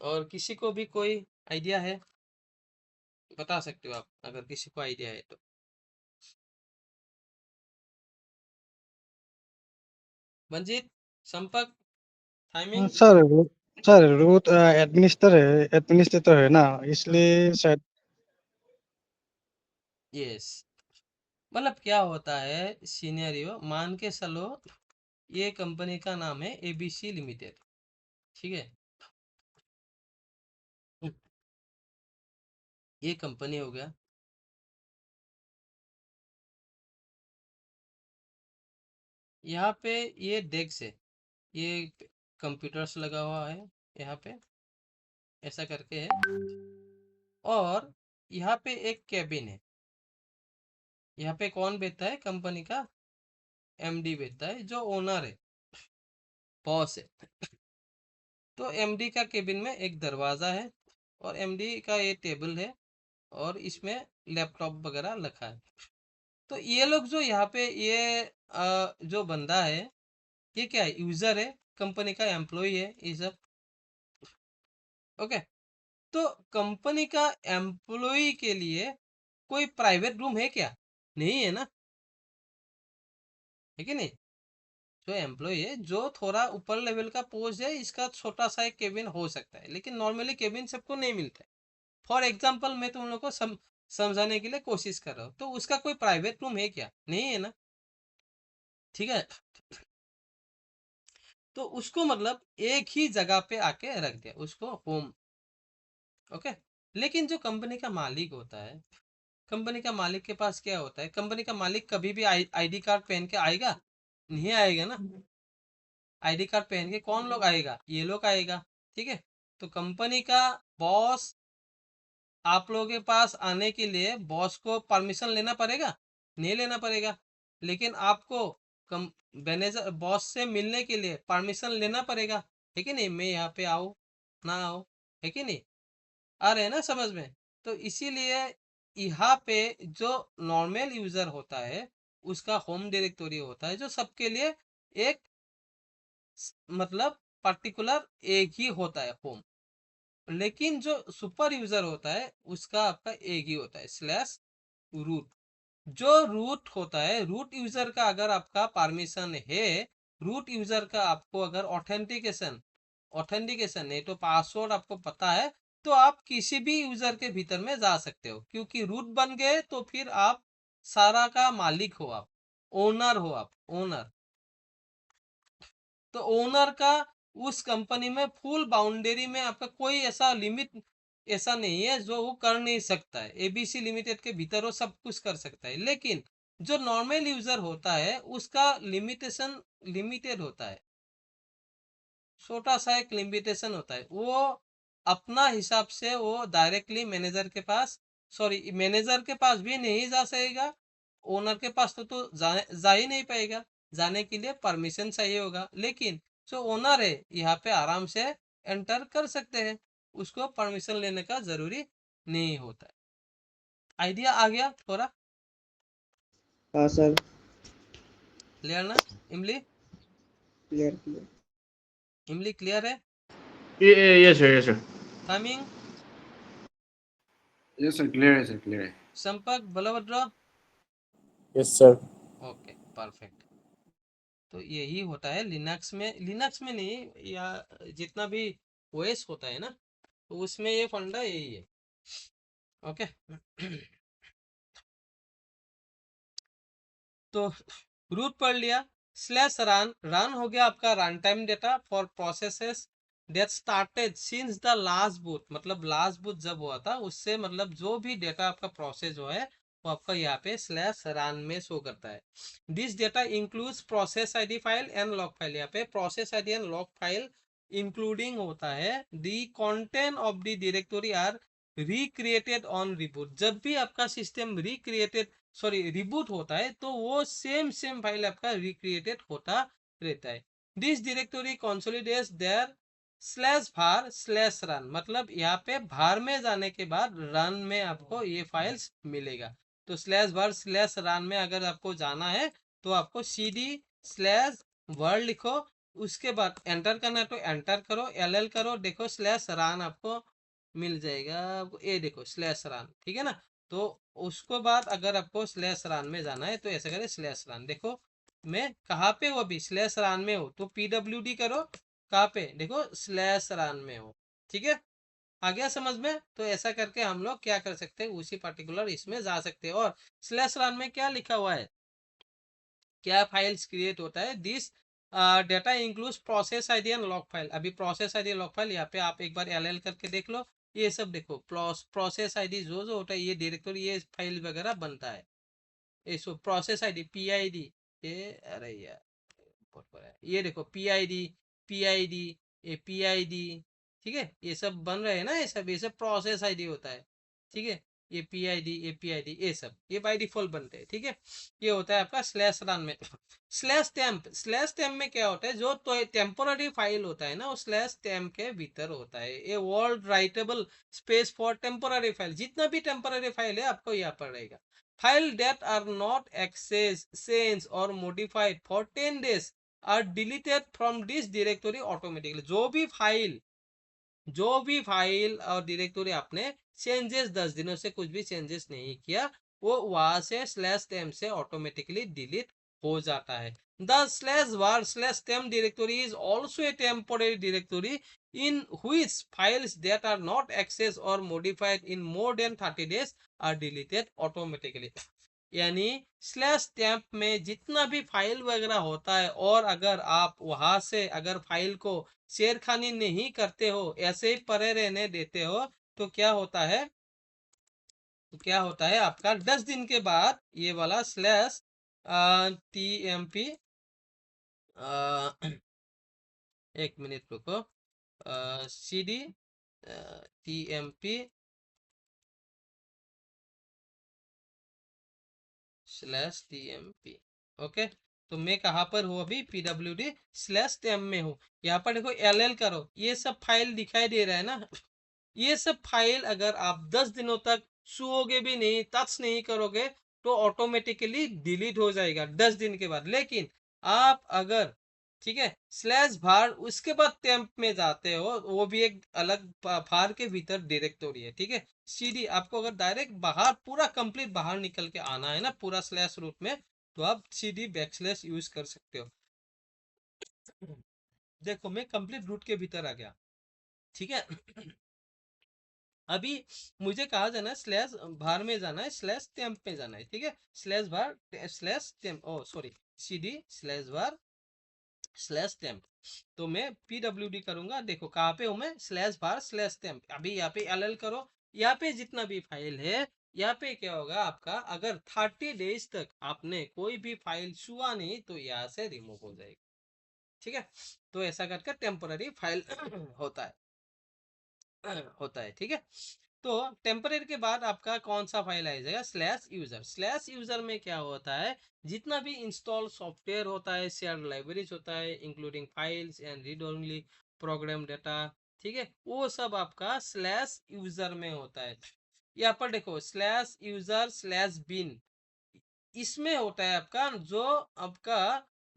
और किसी को भी कोई आइडिया है, बता सकते हो आप अगर किसी को आइडिया है तो। Manjeet, Sampark, timing. Sir sir root administrator है ना, इसलिए शायद। यस, मतलब क्या होता है सीनियरियो, मान के चलो ये कंपनी का नाम है एबीसी लिमिटेड, ठीक है। ये कंपनी हो गया, यहाँ पे ये डेस्क है, ये कंप्यूटर्स लगा हुआ है यहाँ पे, ऐसा करके है। और यहाँ पे एक कैबिन है, यहाँ पे कौन बैठता है, कंपनी का एमडी बैठता है, जो ओनर है, बॉस है। तो एमडी का केबिन में एक दरवाजा है और एमडी का ये टेबल है और इसमें लैपटॉप वगैरह रखा है। तो ये लोग जो यहाँ पे ये जो बंदा है, ये क्या है, यूजर है, कंपनी का एम्प्लॉय है ये सब। ओके, तो कंपनी का एम्प्लॉय के लिए कोई प्राइवेट रूम है क्या? नहीं है ना, है कि नहीं? जो एम्प्लॉय है, जो थोड़ा ऊपर लेवल का पोस्ट है, इसका छोटा सा एक केबिन हो सकता है, लेकिन नॉर्मली केबिन सबको नहीं मिलता है। फॉर एग्जाम्पल मैं तुम लोग को समझाने के लिए कोशिश कर रहा हूँ, तो उसका कोई प्राइवेट रूम है क्या? नहीं है ना, ठीक है। तो उसको मतलब एक ही जगह पे आके रख दिया, उसको होम। ओके, लेकिन जो कंपनी का मालिक होता है, कंपनी का मालिक के पास क्या होता है, कंपनी का मालिक कभी भी आईडी कार्ड पहन के आएगा? नहीं आएगा ना। आईडी कार्ड पहन के कौन लोग आएगा? ये लोग आएगा, ठीक है। तो कंपनी का बॉस आप लोगों के पास आने के लिए बॉस को परमिशन लेना पड़ेगा? नहीं लेना पड़ेगा। लेकिन आपको कम मैनेजर बॉस से मिलने के लिए परमिशन लेना पड़ेगा, है कि नहीं? मैं यहाँ पे आऊँ ना आऊँ, है कि नहीं? आ रहे हैं ना समझ में? तो इसीलिए यहाँ पे जो नॉर्मल यूजर होता है, उसका होम डायरेक्टरी होता है, जो सबके लिए एक मतलब पर्टिकुलर एक ही होता है होम। लेकिन जो सुपर यूजर होता है, उसका आपका एक ही होता है, स्लैश रूट। जो रूट होता है, रूट यूजर का अगर आपका परमिशन है, रूट यूजर का आपको अगर ऑथेंटिकेशन नहीं तो पासवर्ड आपको पता है, तो आप किसी भी यूजर के भीतर में जा सकते हो, क्योंकि रूट बन गए तो फिर आप सारा का मालिक हो, आप ओनर हो, आप ओनर। तो ओनर का उस कंपनी में फुल बाउंड्री में आपका कोई ऐसा लिमिट ऐसा नहीं है जो वो कर नहीं सकता है। एबीसी लिमिटेड के भीतर वो सब कुछ कर सकता है, लेकिन जो नॉर्मल यूजर होता है उसका लिमिटेशन लिमिटेड होता है, छोटा सा एक लिमिटेशन होता है। वो अपना हिसाब से वो डायरेक्टली मैनेजर के पास, सॉरी मैनेजर के पास भी नहीं जा सकेगा, ओनर के पास तो जा ही नहीं पाएगा, जाने के लिए परमिशन चाहिए होगा। लेकिन जो ओनर है यहाँ पे आराम से एंटर कर सकते हैं, उसको परमिशन लेने का जरूरी नहीं होता है। आइडिया आ गया थोड़ा? हाँ सर, क्लियर ना? Imli, clear clear. Imli clear है? Yes, sir, yes, sir. Timing, Yes, sir. Clear है, sir. Clear है. Sampark, Balbhadra. Yes, sir. Okay, perfect. तो यही होता है लिनक्स में नहीं, या जितना भी ओएस होता है ना, तो उसमें ये फंडा यही है। ओके। तो रूट पढ़ लिया, स्लैश रन, रन हो गया आपका run time data for processes that started since the last boot, मतलब लास्ट बूट जब हुआ था उससे, मतलब जो भी डेटा आपका प्रोसेस जो है वो आपका यहाँ पे स्लैश रन में शो करता है। This data includes process ID file and log file, यहाँ पे process ID and log file including होता है। The content of the directory are recreated on reboot, जब भी आपका सिस्टम रिबूट होता है तो वो सेम फाइल आपका रिक्रिएटेड होता रहता है। This directory consolidates their slash var slash run, मतलब यहाँ पे var में जाने के बाद रन में आपको ये फाइल्स मिलेगा। तो स्लैश var स्लैश रन में अगर आपको जाना है तो आपको cd स्लैश var लिखो उसके बाद एंटर करना है तो एंटर करो, एल करो, देखो स्लैश रन आपको मिल जाएगा। ये देखो स्लैश रन, ठीक है ना। तो उसको बाद अगर आपको स्लैश रन में जाना है तो ऐसे करें स्लैश रन। देखो मैं कहाँ पे हूँ, अभी स्लैश रन में हूँ, तो PWD करो, कहाँ पे देखो स्लैश रन में हो, ठीक है। आ गया समझ में। तो ऐसा करके हम लोग क्या कर सकते हैं, उसी पर्टिकुलर इसमें जा सकते हैं। और स्लैश रन में क्या लिखा हुआ है, क्या फाइल्स क्रिएट होता है, this data includes process ID and log file. अभी प्रोसेस आईडी लॉग फाइल यहाँ पे आप एक बार एल करके देख लो, ये सब देखो प्रोसेस आईडी जो जो होता है, ये डायरेक्टरी, ये फाइल वगैरह बनता है। ये सो प्रोसेस आईडी, PID, ये अरे यार बहुत बड़ा है, ये देखो PID, ये PID, ठीक है, ये सब बन रहे हैं ना, ये सब प्रोसेस आईडी होता है, ठीक है। ये PID, ये सब ये बाय डिफॉल्ट बनते हैं, ठीक है। ये होता है आपका स्लैश रन में। स्लैश टेम्प में क्या होता है, जो तो टेम्पोररी फाइल होता है ना, वो स्लैश टेम्प के भीतर होता है। ये world writable space for temporary file, जितना भी टेम्पोररी फाइल है आपको यहाँ पर रहेगा। File that are not access change और modified for 10 days are deleted from this directory automatically. जो भी फाइल और डायरेक्टरी आपने चेंजेस 10 दिनों से कुछ भी चेंजेस नहीं किया, वो वहां से स्लैश टेम से ऑटोमेटिकली डिलीट हो जाता है। The slash var slash time directory is also a temporary directory in which files that are not accessed or modified in more than 30 days are deleted automatically। यानी स्लैश टैम्प में जितना भी file वगैरह होता है, और अगर आप वहां से अगर फाइल को छेड़खानी नहीं करते हो, ऐसे ही पड़े रहने देते हो, तो क्या होता है आपका 10 दिन के बाद ये वाला स्लैश TMP, एक मिनट रुको, CD TMP slash TMP, okay. तो मैं कहाँ पर हूँ अभी, PWD स्लैश टेम में हूँ। यहाँ पर देखो LL करो, ये सब फाइल दिखाई दे रहा है ना। ये सब फाइल अगर आप 10 दिनों तक छुओगे भी नहीं, टच नहीं करोगे, तो ऑटोमेटिकली डिलीट हो जाएगा 10 दिन के बाद। लेकिन आप अगर, ठीक है, स्लैश var उसके बाद टेम्प में जाते हो, वो भी एक अलग var के भीतर डायरेक्टरी है, ठीक है। CD आपको अगर डायरेक्ट बाहर पूरा कंप्लीट बाहर निकल के आना है ना पूरा स्लैश रूट में, तो आप CD बैकस्लैश यूज कर सकते हो। देखो मैं कंप्लीट रूट के भीतर आ गया, ठीक है। अभी मुझे कहा जाना है, स्लैश var में जाना है, स्लैश टेम्प में जाना है, ठीक है। Slash var slash temp, oh sorry, CD slash var slash temp. तो मैं PWD करूंगा, देखो कहाँ पे हूं मैं, स्लैश var स्लैश टेम्प। अभी यहाँ पे LL करो, यहाँ पे जितना भी फाइल है, यहाँ पे क्या होगा आपका, अगर 30 डेज तक आपने कोई भी फाइल छुआ नहीं, तो यहाँ से रिमूव हो जाएगी, ठीक है। तो ऐसा करके टेम्पोररी फाइल होता है ठीक है। तो टेम्परेरी के बाद आपका कौन सा फाइल आ जाएगा, स्लैश यूजर। स्लैश यूजर में क्या होता है, जितना भी इंस्टॉल सॉफ्टवेयर होता है, शेयर लाइब्रेरीज होता है, including files and read only program data, ठीक है, वो सब आपका स्लैश यूजर में होता है। यहाँ पर देखो स्लैश यूजर स्लैश बिन, इसमें होता है आपका जो आपका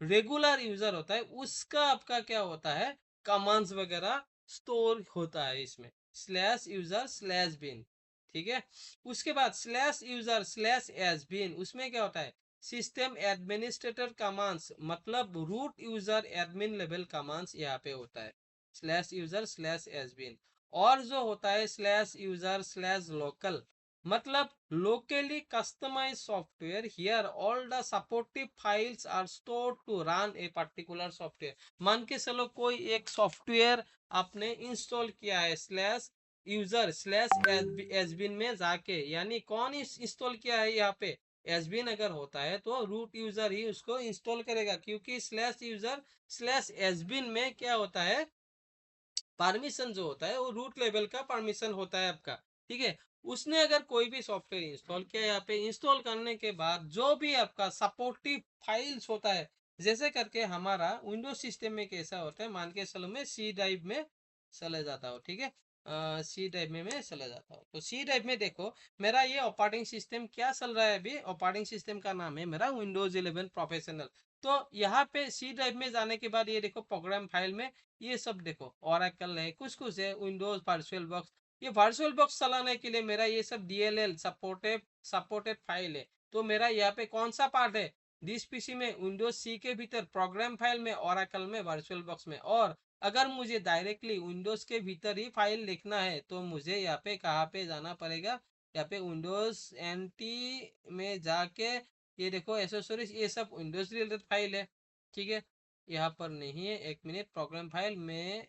रेगुलर यूजर होता है, उसका आपका क्या होता है, कमांड्स वगैरह स्टोर होता है इसमें, स्लैश यूजर स्लैश बिन, ठीक है। उसके बाद slash user slash S bin, उसमें क्या होता है, सिस्टम एडमिनिस्ट्रेटर कमांड्स, मतलब root user admin level commands यहाँ पे होता है, slash user slash S bin. और जो होता है स्लैश यूजर स्लैश लोकल, मतलब locally customized software, here all the supportive files are stored to run a particular software। मान के चलो कोई एक सॉफ्टवेयर आपने इंस्टॉल किया है, स्लैश यूजर स्लैश एसबिन में जाके, यानी कौन इंस्टॉल किया है, यहाँ पे एसबिन अगर होता है तो रूट यूजर ही उसको इंस्टॉल करेगा, क्योंकि स्लैश यूजर स्लैश एसबिन में क्या होता है, परमिशन जो होता है वो रूट लेवल का परमिशन होता है आपका, ठीक है। उसने अगर कोई भी सॉफ्टवेयर इंस्टॉल किया, यहाँ पे इंस्टॉल करने के बाद जो भी आपका सपोर्टिव फाइल्स होता है, जैसे करके हमारा विंडोज सिस्टम में कैसा होता है, मान के चलो मैं सी ड्राइव में चले जाता हूँ, ठीक है। सी ड्राइव में मैं चला जाता हूँ। तो सी ड्राइव में देखो मेरा ये ऑपरेटिंग सिस्टम क्या चल रहा है अभी, ऑपरेटिंग सिस्टम का नाम है मेरा विंडोज 11 प्रोफेशनल। तो यहाँ पे सी ड्राइव में जाने के बाद ये देखो प्रोग्राम फाइल में ये सब देखो ओरेकल है, कुछ कुछ है, विंडोज वर्चुअल बॉक्स। ये वर्चुअल बॉक्स चलाने के लिए मेरा ये सब DLL सपोर्टेड फाइल है। तो मेरा यहाँ पे कौन सा पार्ट है, दिस पीसी में विंडोज सी के भीतर प्रोग्राम फाइल में ओरेकल में वर्चुअल बॉक्स में। और अगर मुझे डायरेक्टली विंडोज के भीतर ही फाइल लिखना है तो मुझे यहाँ पे कहाँ पे जाना पड़ेगा, यहाँ पे विंडोज NT में जाके ये देखो एसेसरीज, ये सब विंडोज रिलेटेड फाइल है, ठीक है। यहाँ पर नहीं है, एक मिनट, प्रोग्राम फाइल में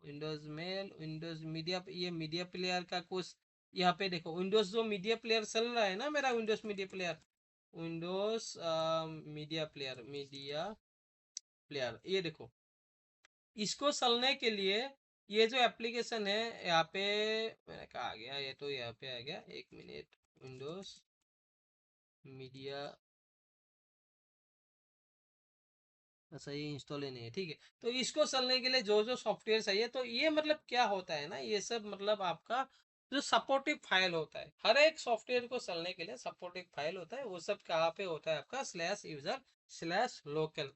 विंडोज मेल, विंडोज मीडिया, ये मीडिया प्लेयर का कुछ यहाँ पे देखो विंडोज जो मीडिया प्लेयर चल रहा है ना मेरा, Windows media player, Windows media player, ये देखो इसको चलने के लिए ये जो एप्लीकेशन है यहाँ पे मैंने कहा आ गया, ये तो यहाँ पे आ गया, एक मिनट, विंडोज मीडिया, अच्छा ये इंस्टॉल ही नहीं है, ठीक है। तो इसको चलने के लिए जो जो सॉफ्टवेयर चाहिए, तो ये मतलब क्या होता है ना, ये सब मतलब आपका जो सपोर्टिव फाइल होता है, हर एक सॉफ्टवेयर को चलने के लिए सपोर्टिव फाइल होता है, वो सब कहाँ पे होता है आपका /user/local।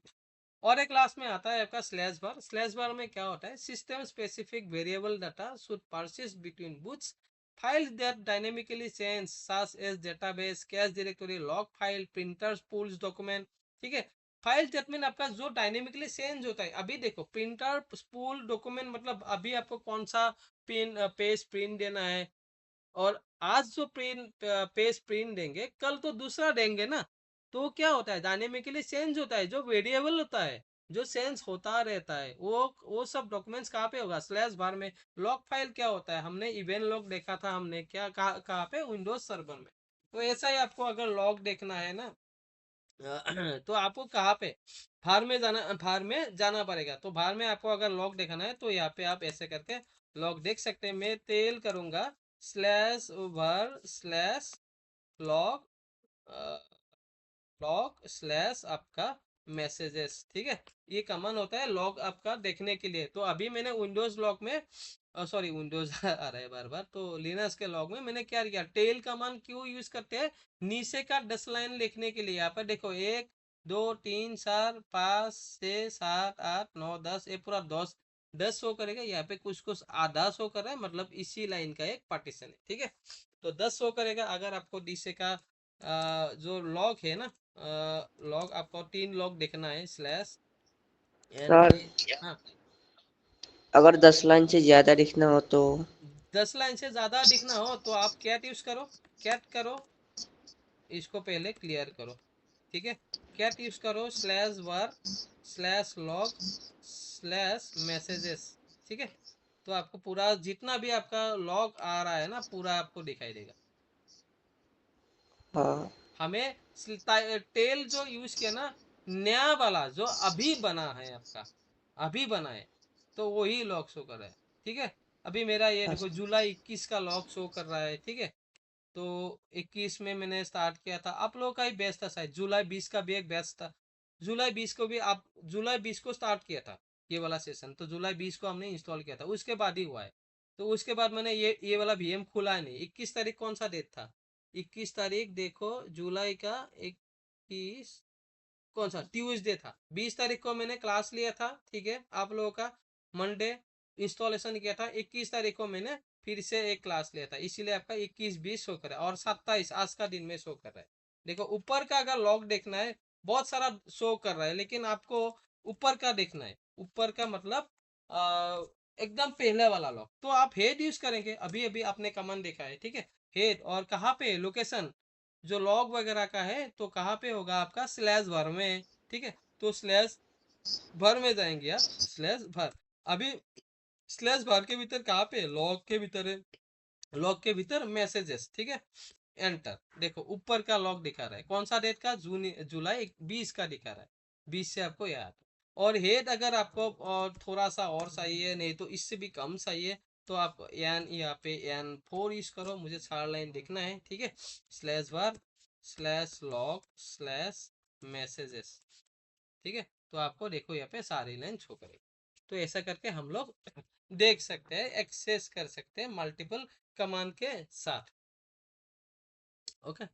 और एक क्लास में आता है आपका /var। /var में क्या होता है, system specific variable data should persist between boots files that dynamically change such as database, cache directory, log file, printers, pools, document, ठीक है। फाइल स्टेटमेंट आपका जो डायनेमिकली चेंज होता है, अभी देखो प्रिंटर पूल डॉक्यूमेंट मतलब अभी आपको कौन सा पेज प्रिंट देना है, और आज जो पेज प्रिंट देंगे कल तो दूसरा देंगे ना। तो क्या होता है, डायनेमिकली चेंज होता है, जो वेरिएबल होता है जो चेंज होता रहता है, वो सब डॉक्यूमेंट्स कहाँ पे होगा, /var में। लॉग फाइल क्या होता है, हमने इवेंट लॉग देखा था, हमने क्या कहाँ पे, विंडोज सर्वर में। तो ऐसा ही आपको अगर लॉग देखना है ना तो आपको कहाँ पे, भार में जाना पड़ेगा। तो भार में आपको अगर लॉग देखना है तो यहाँ पे आप ऐसे करके लॉग देख सकते हैं। मैं तेल करूंगा /var/log आपका मैसेजेस, ठीक है। ये कमांड होता है लॉग आपका देखने के लिए। तो अभी मैंने विंडोज लॉग में सॉरी विंडोज आ रहा है बार बार, तो लिनक्स के लॉग में मैंने क्या किया, टेल कमांड क्यों यूज करते हैं, नीचे का 10 लाइन लिखने के लिए। यहाँ पर देखो 1 2 3 4 5 6 7 8 9 10, ये पूरा 10 शो करेगा। यहाँ पे कुछ कुछ आधा शो कर रहा है, मतलब इसी लाइन का एक पार्टीशन है, ठीक है। तो 10 शो करेगा। अगर आपको नीचे का जो लॉग है ना, लॉग आपको 3 लॉग देखना है सर हाँ, अगर 10 लाइन से ज्यादा लिखना हो तो 10 लाइन से ज्यादा दिखना हो तो आप कैट यूज करो, कैट करो, इसको पहले क्लियर करो, ठीक है। कैट यूज करो /var/log/messages, ठीक है। तो आपको पूरा जितना भी आपका लॉग आ रहा है ना, पूरा आपको दिखाई देगा। हाँ हमें टेल जो यूज किया ना, नया वाला जो अभी बना है आपका, अभी बना है, तो वही लॉग शो कर रहा है, ठीक है। अभी मेरा ये देखो जुलाई 21 का लॉग शो कर रहा है, ठीक है। तो 21 में मैंने स्टार्ट किया था, आप लोगों का ही बैच था शायद, जुलाई 20 का भी एक बैच था। जुलाई 20 को भी आप जुलाई 20 को स्टार्ट किया था ये वाला सेशन, तो जुलाई 20 को हमने इंस्टॉल किया था, उसके बाद ही हुआ है। तो उसके बाद मैंने ये वाला VM खुला है नहीं। 21 तारीख कौन सा डेट था, 21 तारीख देखो जुलाई का 21 कौन सा ट्यूसडे था। 20 तारीख को मैंने क्लास लिया था, ठीक है, आप लोगों का मंडे इंस्टॉलेशन किया था। 21 तारीख को मैंने फिर से एक क्लास लिया था, इसीलिए आपका 21-20 शो कर रहा है, और 27 आज का दिन में शो कर रहा है। देखो ऊपर का अगर लॉग देखना है, बहुत सारा शो कर रहा है, लेकिन आपको ऊपर का देखना है। ऊपर का मतलब एकदम पहले वाला लॉग। तो आप हेड यूज करेंगे, अभी अभी आपने कमांड देखा है, ठीक है। हेड, और कहाँ पे लोकेशन जो लॉग वगैरह का है, तो कहाँ पे होगा आपका /var में, ठीक है। तो /var में जाएंगे आप, /var। अभी /var के भीतर कहाँ पे, लॉग के भीतर है, लॉग के भीतर मैसेजेस, ठीक है। एंटर, देखो ऊपर का लॉग दिखा रहा है, कौन सा डेट का, जुलाई 20 का दिखा रहा है, 20 से आपको याद। और हेड अगर आपको थोड़ा सा और चाहिए, नहीं तो इससे भी कम चाहिए, तो आप यहाँ पे N4 यूज करो, मुझे 4 लाइन देखना है, ठीक है। /var/log/messages, ठीक है। तो आपको देखो यहाँ पे सारी लाइन शो करेगी। तो ऐसा करके हम लोग देख सकते हैं, एक्सेस कर सकते हैं मल्टीपल कमांड के साथ। ओके,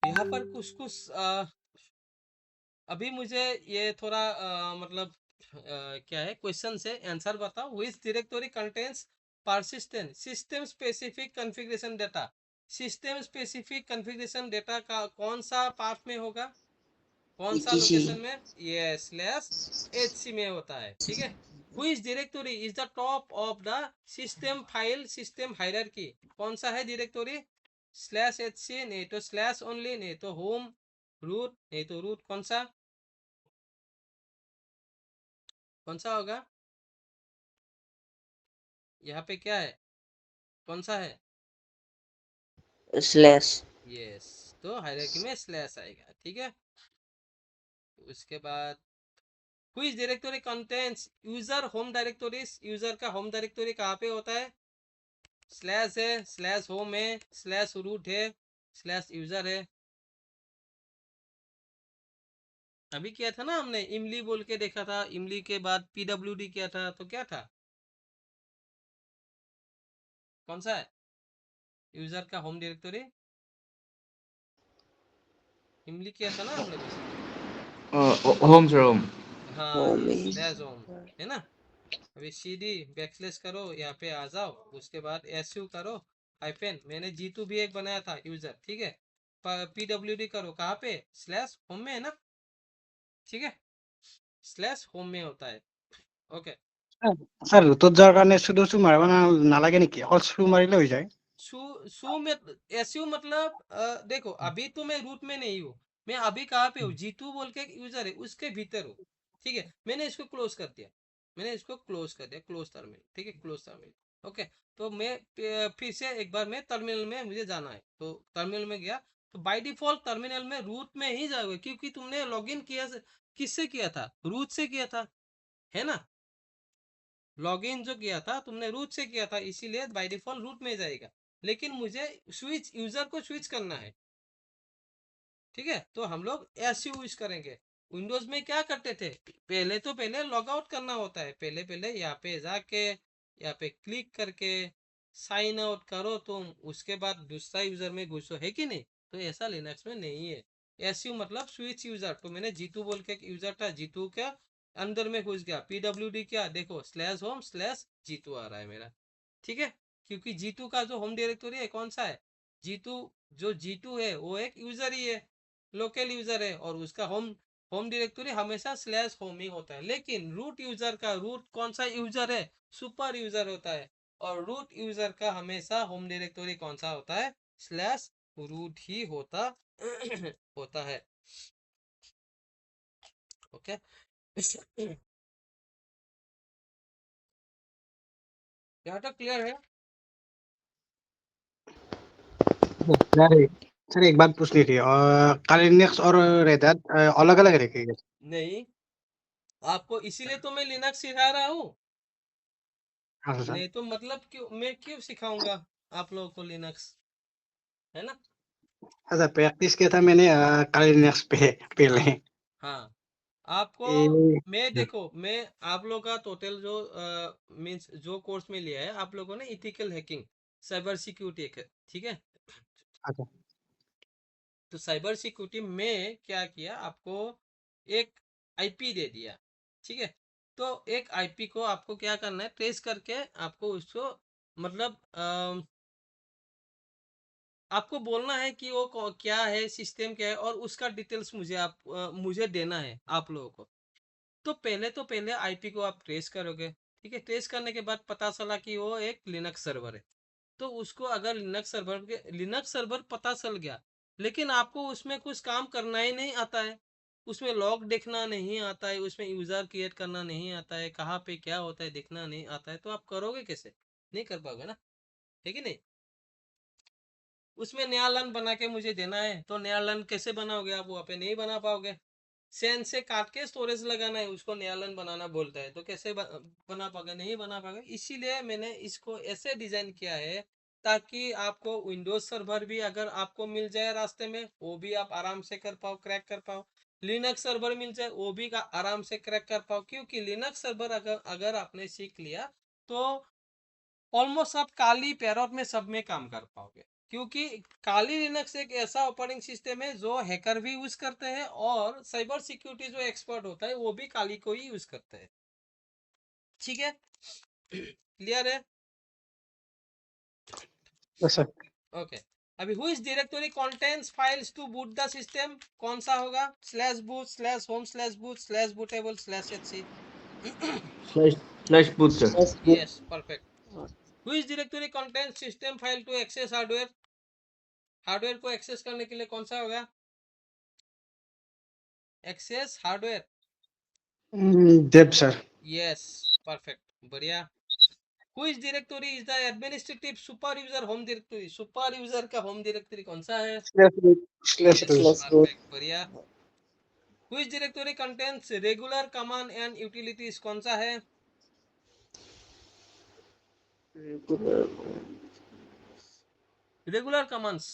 यहाँ पर कुछ कुछ अभी मुझे ये थोड़ा मतलब क्या है क्वेश्चन से आंसर बताओ। Which directory contains persistent system specific configuration data. System specific configuration data का कौन सा पार्ट में होगा, कौन सा etc लोकेशन में? ये स्लैश HC में होता है, ठीक है। Which directory is the top of the system file system hierarchy. कौन सा है डायरेक्टरी? स्लैश HC, नहीं तो स्लैश ओनली, नहीं तो होम, रूट, नहीं तो रूट। कौन सा, कौन सा होगा? यहाँ पे क्या है, कौन सा है? slash यस, तो हायरार्की में स्लैश आएगा, ठीक है। उसके बाद which directory contains user home directories. User का होम डायरेक्टरी कहाँ पे होता है? स्लैश है, स्लैश होम है, स्लैश रूट है, स्लैश यूजर है। अभी किया था ना हमने, इमली बोल के देखा था, इमली के बाद PWD किया था, तो क्या था, कौन सा है यूजर का होम डायरेक्टरी? इमली किया था ना हम लोगों ने। Home sir, home. हाँ, home ये is स्लैश होम है ना। अभी CD बैकस्लैश करो, यहाँ पे आ जाओ, उसके बाद SU करो हाइफेन। मैंने G2 भी एक बनाया था यूजर, ठीक है। PWD करो, कहाँ पे? स्लैश होम में है ना, ठीक है। स्लैश होम में होता है। ओके, স্যার ৰুটত যোৱাৰ কাৰণে চুডো চু মাৰিব নালাগে নেকি? অকল চু মাৰিলে হৈ যায়? सू में SU मतलब देखो अभी तो मैं रूट में नहीं हूँ, मैं अभी कहाँ पे हूँ, G2 बोल के एक यूजर है उसके भीतर हूँ, ठीक है। मैंने इसको क्लोज कर दिया, मैंने इसको क्लोज कर दिया, क्लोज टर्मिनल, ठीक है, क्लोज टर्मिनल। ओके, तो मैं फिर से एक बार मैं टर्मिनल में मुझे जाना है, तो टर्मिनल में गया, तो बाय डिफॉल्ट टर्मिनल में रूट में ही जाओगे, क्योंकि तुमने लॉगिन किया किससे किया था? रूट से किया था, है ना। लॉगिन जो किया था तुमने रूट से किया था, इसीलिए बाय डिफॉल्ट रूट में जाएगा। लेकिन मुझे स्विच यूजर को स्विच करना है, ठीक है, तो हम लोग ऐसे यूज करेंगे। विंडोज में क्या करते थे, पहले लॉग आउट करना होता है, पहले यहाँ पे जाके यहाँ पे क्लिक करके साइन आउट करो तुम, उसके बाद दूसरा यूजर में घुसो, है कि नहीं। तो ऐसा लिनक्स में नहीं है। एसयू मतलब स्विच यूजर, तो मैंने G2 बोल के एक यूजर था, G2 का अंदर में घुस गया। PWD क्या, देखो स्लैश होम स्लैश G2 आ रहा है मेरा, ठीक है। क्योंकि G2 का जो होम डायरेक्टरी है कौन सा है, G2, जो G2 है वो एक यूजर ही है, लोकल यूजर है, और उसका होम होम डायरेक्टरी हमेशा स्लैश होम ही होता है। लेकिन रूट यूजर का, रूट कौन सा यूजर है, सुपर यूजर होता है, और रूट यूजर का हमेशा होम डायरेक्टरी कौन सा होता है, स्लैश रूट ही होता होता है। ओके, यहाँ तक क्लियर है? सर सर एक बात पूछनी थी, काली लिनक्स और रेड हैट अलग अलग रखेंगे? नहीं, आपको इसीलिए तो मैं लिनक्स सिखा रहा हूँ, हाँ सर। नहीं तो मतलब क्यों, मैं क्यों सिखाऊंगा आप लोगों को लिनक्स, है ना। अच्छा, प्रैक्टिस किया था मैंने काली लिनक्स पे पहले। हाँ, आपको ए, मैं देखो, मैं आप लोगों का टोटल जो मीन्स जो कोर्स में लिया है आप लोगों ने, इथिकल हैकिंग, साइबर सिक्योरिटी, ठीक है। अच्छा तो साइबर सिक्योरिटी में क्या किया, आपको एक IP दे दिया, ठीक है। तो एक IP को आपको क्या करना है, ट्रेस करके आपको उसको मतलब आपको बोलना है कि वो क्या है, सिस्टम क्या है, और उसका डिटेल्स मुझे मुझे देना है आप लोगों को। तो पहले IP को आप ट्रेस करोगे, ठीक है। ट्रेस करने के बाद पता चला कि वो एक लिनक्स सर्वर है, तो उसको अगर लिनक्स सर्वर पता चल गया, लेकिन आपको उसमें कुछ काम करना ही नहीं आता है, उसमें लॉग देखना नहीं आता है, उसमें यूजर क्रिएट करना नहीं आता है, कहाँ पे क्या होता है देखना नहीं आता है, तो आप करोगे कैसे? नहीं कर पाओगे ना, है कि नहीं। उसमें नया लन बना के मुझे देना है, तो नया लन कैसे बनाओगे आप, वहाँ पे नहीं बना पाओगे। सेन से काट के स्टोरेज लगाना है, उसको नया लन बनाना बोलता है, तो कैसे बना पाओगे, नहीं बना पाओगे। इसीलिए मैंने इसको ऐसे डिजाइन किया है, ताकि आपको विंडोज सर्वर भी अगर आपको मिल जाए रास्ते में, वो भी आप आराम से कर पाओ, क्रैक कर पाओ। लिनक्स सर्वर मिल जाए वो भी आराम से क्रैक कर पाओ, क्योंकि लिनक्स सर्वर अगर आपने सीख लिया तो ऑलमोस्ट आप काली पैरोट में सब में काम कर पाओगे, क्योंकि काली लिनक्स एक ऐसा ऑपरेटिंग सिस्टम है जो हैकर भी यूज करते हैं और साइबर सिक्योरिटी जो एक्सपर्ट होता है वो भी काली को ही यूज करते हैं। ठीक है, क्लियर है? Yes sir. ओके, अभी which directory contains files to boot the system, कौन सा होगा? Slash boot, slash home, slash boot, slash bootable, slash HC. Slash boot, sir. Let's boot. Yes, perfect. Which directory contains system file to access hardware, hardware को access करने के लिए कौन सा होगा? Access hardware, dev sir. Yes, perfect, बढ़िया। Which directory is the administrative super user home directory, super user का home directory कौन सा है? Slash root. Slash Yes, root. Let's boot. perfect, बढ़िया। Which directory contains regular command and utilities, कौन सा है? Regular commands,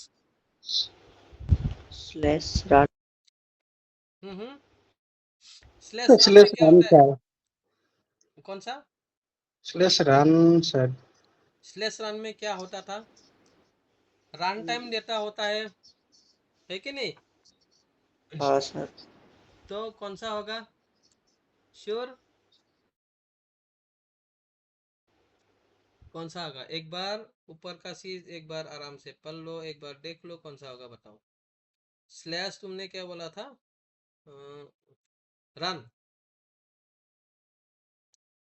Slash run. हम्म, slash run में slash क्या रन होता है? सर। कौन सा? Slash run sir. Slash run में क्या होता था? रन टाइम डेटा होता है कि नहीं? हाँ सर। तो कौन सा होगा? श्योर, कौन सा होगा? एक बार ऊपर का चीज एक बार आराम से पढ़ लो, एक बार देख लो, कौन सा होगा बताओ। स्लैश तुमने क्या बोला था? रन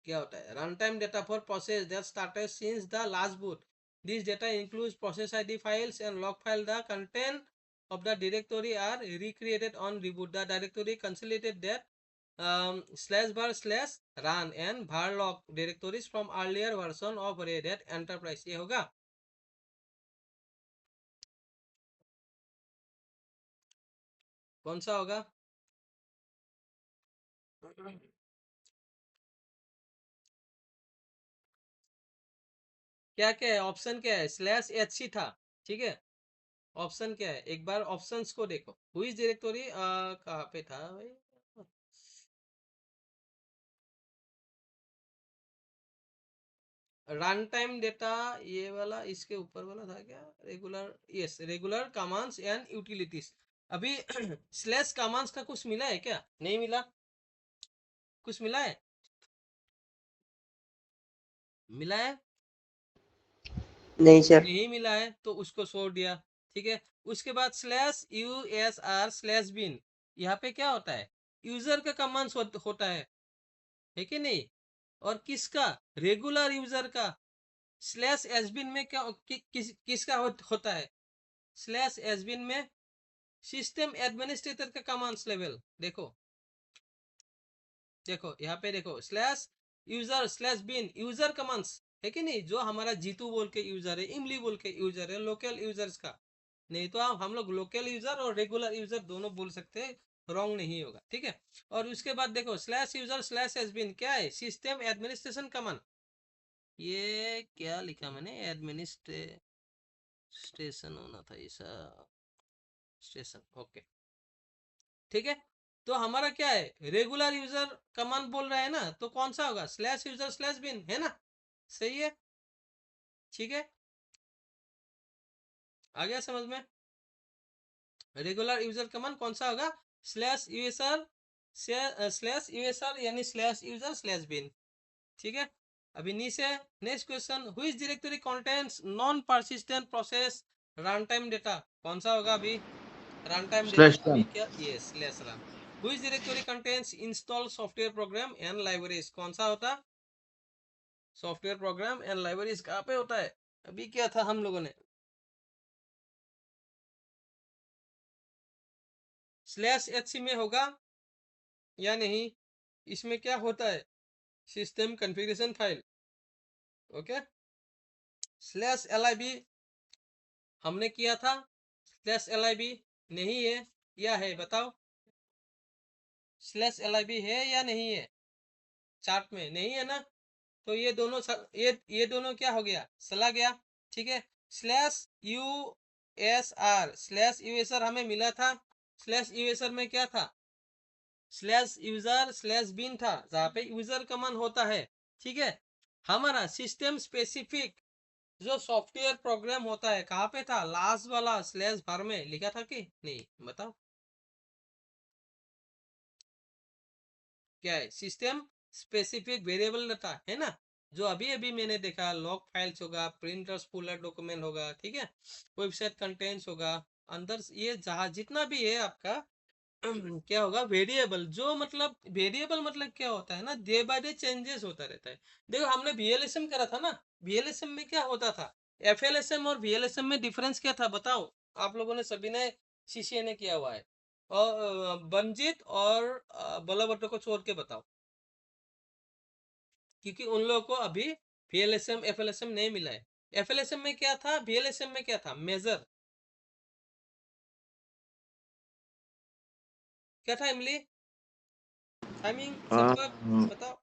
क्या होता है? Run time data for process that started since the last boot, this data includes process ID files and log file, the content of the directory are recreated on reboot, the directory consolidated that slash bar slash run and var log directories from earlier version of Red Hat Enterprise, ये होगा। कौन सा होगा? क्या क्या है? Option क्या है? स्लैश एच था, ठीक है। ऑप्शन क्या है? एक बार ऑप्शंस को देखो। हुई डायरेक्टरी कहाँ पे था भाई? रन टाइम डेटा ये वाला, इसके ऊपर वाला था क्या? Regular, yes, regular commands and utilities. अभी स्लैश कमांड्स का कुछ मिला है क्या? नहीं मिला। कुछ मिला है? मिला है? नहीं सर। नहीं मिला है तो उसको छोड़ दिया, ठीक है। उसके बाद स्लैश यूएसआर स्लैश बिन, यहाँ पे क्या होता है? यूजर का कमांड्स होता है कि नहीं? और किसका? रेगुलर यूजर का। स्लैश एसबिन में क्या किसका होता है? स्लैश एसबिन में सिस्टम एडमिनिस्ट्रेटर का कमांड्स लेवल। देखो देखो यहाँ पे देखो, slash user slash bin user commands है कि नहीं? जो हमारा जीतू बोल के यूजर है, इमली बोल के यूजर है, लोकल यूजर्स का। नहीं तो हम लोग लोकल यूजर और रेगुलर यूजर दोनों बोल सकते हैं, रॉन्ग नहीं होगा, ठीक है। और उसके बाद देखो स्लैश यूजर स्लैश एसबिन क्या है? System administration command. ये क्या लिखा मैंने? एडमिनिस्ट्रेशन होना था ऐसा, स्टेशन, ओके, ठीक है। तो हमारा क्या है? रेगुलर यूजर कमांड बोल रहा है ना, तो कौन सा होगा? स्लैश यूजर स्लैश बिन, है ना? सही है, ठीक है। आ गया समझ में? रेगुलर यूजर कमांड कौन सा होगा? स्लैश यूएसआर यानी स्लैश यूजर स्लैश बिन, ठीक है। अभी नीचे next question, which directory contains non persistent process run time data, कौन सा होगा? अभी रन टाइम डेटा Slash अभी run. क्या? ये slash run. Which directory contains install software program and libraries, कौन सा होता? सॉफ्टवेयर प्रोग्राम एंड लाइब्रेरीज कहाँ पे होता है? अभी क्या था हम लोगों ने? स्लैश एचसी में होगा या नहीं? इसमें क्या होता है? System configuration file, okay. Slash LIB हमने किया था, स्लैश एलआईबी नहीं है या है? बताओ, स्लैश एलआईबी है या नहीं है? चार्ट में नहीं है ना, तो ये दोनों ये दोनों क्या हो गया? चला गया, ठीक है। स्लैश यूएसआर स्लैश यूएसआर हमें मिला था। स्लैश यूएसआर में क्या था? स्लैश यूजर स्लैश बिन था, जहाँ पे यूजर कमांड होता है, ठीक है। हमारा सिस्टम स्पेसिफिक जो सॉफ्टवेयर प्रोग्राम होता है कहाँ पे था, लास्ट वाला स्लैश बार में लिखा था कि नहीं, बताओ क्या है, सिस्टम स्पेसिफिक वेरिएबल डाटा है ना, जो अभी अभी मैंने देखा, लॉग फाइल्स होगा, प्रिंटर्स पुलर डॉक्यूमेंट होगा, ठीक है, वेबसाइट कंटेंट्स होगा, अंदर ये जहाँ जितना भी है आपका क्या होगा, वेरिएबल। जो मतलब वेरिएबल मतलब क्या होता है ना, डे बाय डे चेंजेस होता रहता है। देखो हमने वीएलएसएम करा था ना, वीएलएसएम में क्या होता था, एफएलएसएम और वीएलएसएम में डिफरेंस क्या था बताओ, आप लोगों ने सभी ने सीसीए ने किया हुआ है, और बंजित और बल्लभट्ट को छोड़ के बताओ, क्योंकि उन लोगों को अभी वीएलएसएम एफएलएसएम नहीं मिला है। एफएलएसएम में क्या था, वीएलएसएम में क्या था, मेजर क्या था, इमली टाइमिंग संपर्क, बताओ,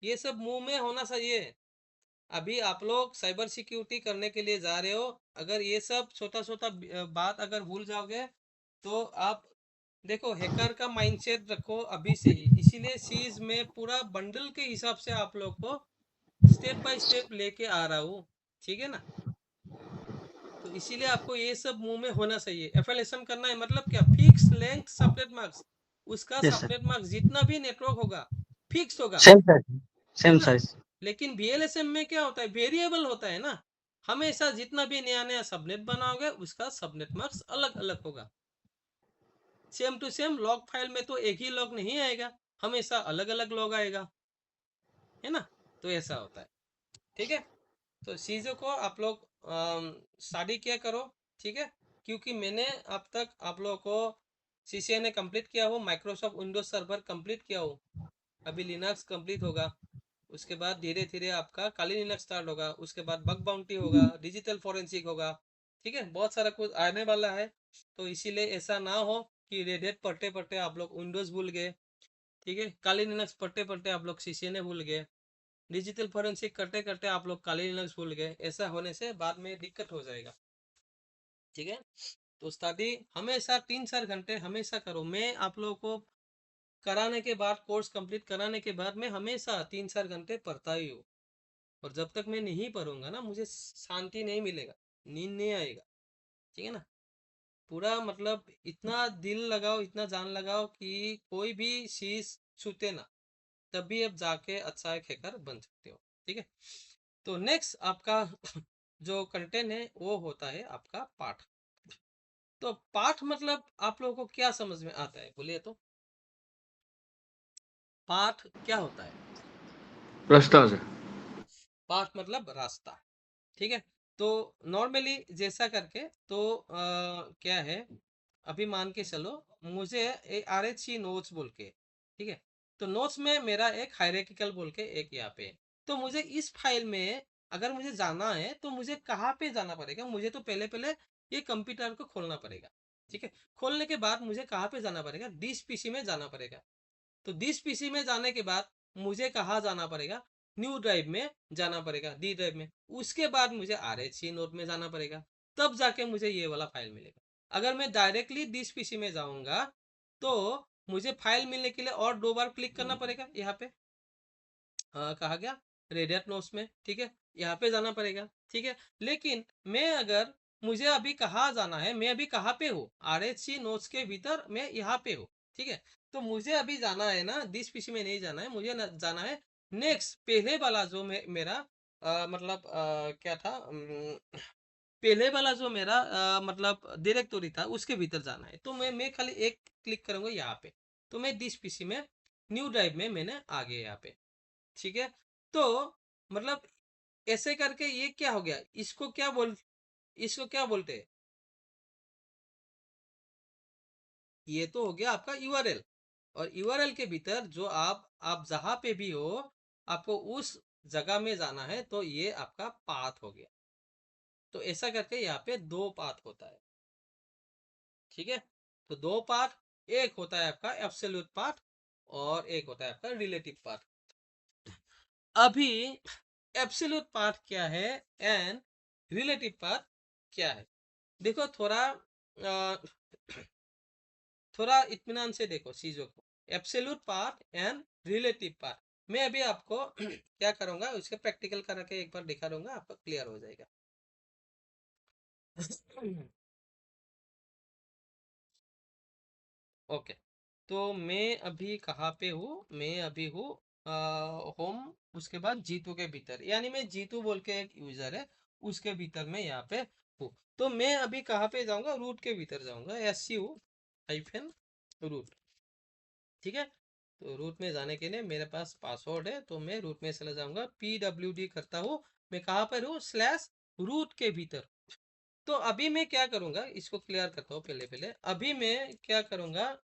ये सब मुंह में होना चाहिए। अभी आप लोग साइबर सिक्योरिटी करने के लिए जा रहे हो, अगर ये सब छोटा छोटा बात अगर भूल जाओगे तो आप देखो, हैकर का माइंडसेट रखो अभी से ही। इसीलिए सीज में पूरा बंडल के हिसाब से आप लोग को स्टेप बाय स्टेप लेके आ रहा हूँ, ठीक है ना। तो इसीलिए आपको ये सब मुंह में होना चाहिए। एफएलएसएम करना है मतलब क्या, फिक्स लेंथ सबनेट मार्क्स, उसका यस सर, सबनेट मार्क्स जितना भी नेटवर्क होगा फिक्स होगा, सेम साइज, है सेम ना। साइज। लेकिन वीएलएसएम में क्या होता है, वेरिएबल होता है ना, हमेशा जितना भी नया नया सबनेट बनाओगे उसका सबनेट मार्क्स अलग अलग होगा। Same to same log file में तो एक ही लॉग नहीं आएगा, हमेशा अलग अलग लॉग आएगा, है ना। तो ऐसा होता है, ठीक है। तो चीज़ों को आप लोग स्टडी क्या करो, ठीक है, क्योंकि मैंने अब तक आप लोगों को सीसीए ने कंप्लीट किया हो, माइक्रोसॉफ्ट विंडोज सर्वर कंप्लीट किया हो, अभी लिनक्स कंप्लीट होगा, उसके बाद धीरे धीरे आपका काली लिनक्स स्टार्ट होगा, उसके बाद बग बाउंटी होगा, डिजिटल फॉरेंसिक होगा, ठीक है, बहुत सारा कुछ आने वाला है। तो इसीलिए ऐसा ना हो कि रेड हैट पढ़ते पढ़ते आप लोग विंडोज भूल गए, ठीक है, काली लिनक्स पढ़ते पढ़ते आप लोग सीसीए ने भूल गए, डिजिटल फॉरेंसिक करते करते आप लोग काली लिनक्स भूल गए, ऐसा होने से बाद में दिक्कत हो जाएगा, ठीक है। तो स्टडी हमेशा 3-4 घंटे हमेशा करो। मैं आप लोगों को कराने के बाद, कोर्स कंप्लीट कराने के बाद, मैं हमेशा 3-4 घंटे पढ़ता ही हूँ। और जब तक मैं नहीं पढ़ूंगा ना, मुझे शांति नहीं मिलेगा, नींद नहीं आएगा, ठीक है ना। पूरा मतलब इतना दिल लगाओ, इतना जान लगाओ कि कोई भी चीज छूटे ना, तभी अब जाके अच्छा एक हैकर बन सकते हो, ठीक है। तो नेक्स्ट आपका जो कंटेंट है वो होता है आपका पाठ। तो पाठ मतलब आप लोगों को क्या समझ में आता है, बोलिए तो, पाठ क्या होता है। रास्ता सर। पाठ मतलब रास्ता, ठीक है। तो नॉर्मली जैसा करके तो क्या है, अभी मान के चलो मुझे आरएचसी नोट्स बोल के, ठीक है, तो नोट्स में मेरा एक हायरार्किकल बोल के एक यहाँ पे, तो मुझे इस फाइल में अगर मुझे जाना है तो मुझे कहाँ पे जाना पड़ेगा, मुझे तो पहले पहले ये कंप्यूटर को खोलना पड़ेगा, ठीक है। खोलने के बाद मुझे कहाँ पे जाना पड़ेगा, डिस पीसी में जाना पड़ेगा। तो डिस पीसी में जाने के बाद मुझे कहाँ जाना पड़ेगा, न्यू ड्राइव में जाना पड़ेगा, डी ड्राइव में। उसके बाद मुझे आरएचसी नोट में जाना पड़ेगा, तब जाके मुझे ये वाला फाइल मिलेगा। अगर मैं डायरेक्टली डिस पीसी में जाऊंगा तो मुझे फाइल मिलने के लिए और 2 बार क्लिक करना पड़ेगा, यहाँ पे कहा गया रेडियट नोट्स में, ठीक है, यहाँ पे जाना पड़ेगा, ठीक है। लेकिन मैं अगर, मुझे अभी कहाँ जाना है, मैं अभी कहाँ पे हूँ, आरएचसी नोट्स के भीतर मैं यहाँ पे हूँ, ठीक है। तो मुझे अभी जाना है ना, दिस पीसी में नहीं जाना है, मुझे जाना है नेक्स्ट पहले वाला जो मेरा मतलब क्या था, पहले वाला जो मेरा मतलब डायरेक्टरी था उसके भीतर जाना है। तो मैं खाली एक क्लिक करूंगा यहाँ पे, तो मैं दिस पीसी में न्यू ड्राइव में मैंने आ गया यहाँ पे, ठीक है। तो मतलब ऐसे करके ये क्या हो गया, इसको क्या बोलते हैं, ये तो हो गया आपका यूआरएल। और यूआरएल के भीतर जो आप जहां पे भी हो, आपको उस जगह में जाना है, तो ये आपका पाथ हो गया। तो ऐसा करके यहाँ पे 2 पाथ होता है, ठीक है। तो 2 पाथ, एक होता है आपका एब्सोल्यूट पाथ और एक होता है आपका रिलेटिव पाथ। अभी एब्सोल्यूट पाथ क्या है एंड रिलेटिव पाथ क्या है, देखो थोड़ा थोड़ा इत्मीनान से देखो चीजों को, absolute part and relative part. मैं अभी आपको क्या करूंगा, उसके प्रैक्टिकल करके एक बार दिखा दूंगा, आपको क्लियर हो जाएगा। ओके, तो मैं अभी कहाँ पे हूँ, मैं अभी हूँ होम, उसके बाद जीतू के भीतर, यानी मैं जीतू बोल के एक यूजर है, उसके भीतर मैं यहाँ पे हूँ। तो मैं अभी कहाँ पे जाऊंगा, रूट के भीतर जाऊंगा, SU हाइफन रूट। ठीक है, तो रूट में जाने के लिए मेरे पास पासवर्ड है, तो मैं रूट में चला जाऊंगा, PWD करता हूँ, मैं कहाँ पर हूँ, स्लैश रूट के भीतर। तो अभी मैं क्या करूंगा, इसको क्लियर करता हूँ पहले पहले। अभी मैं क्या करूंगा,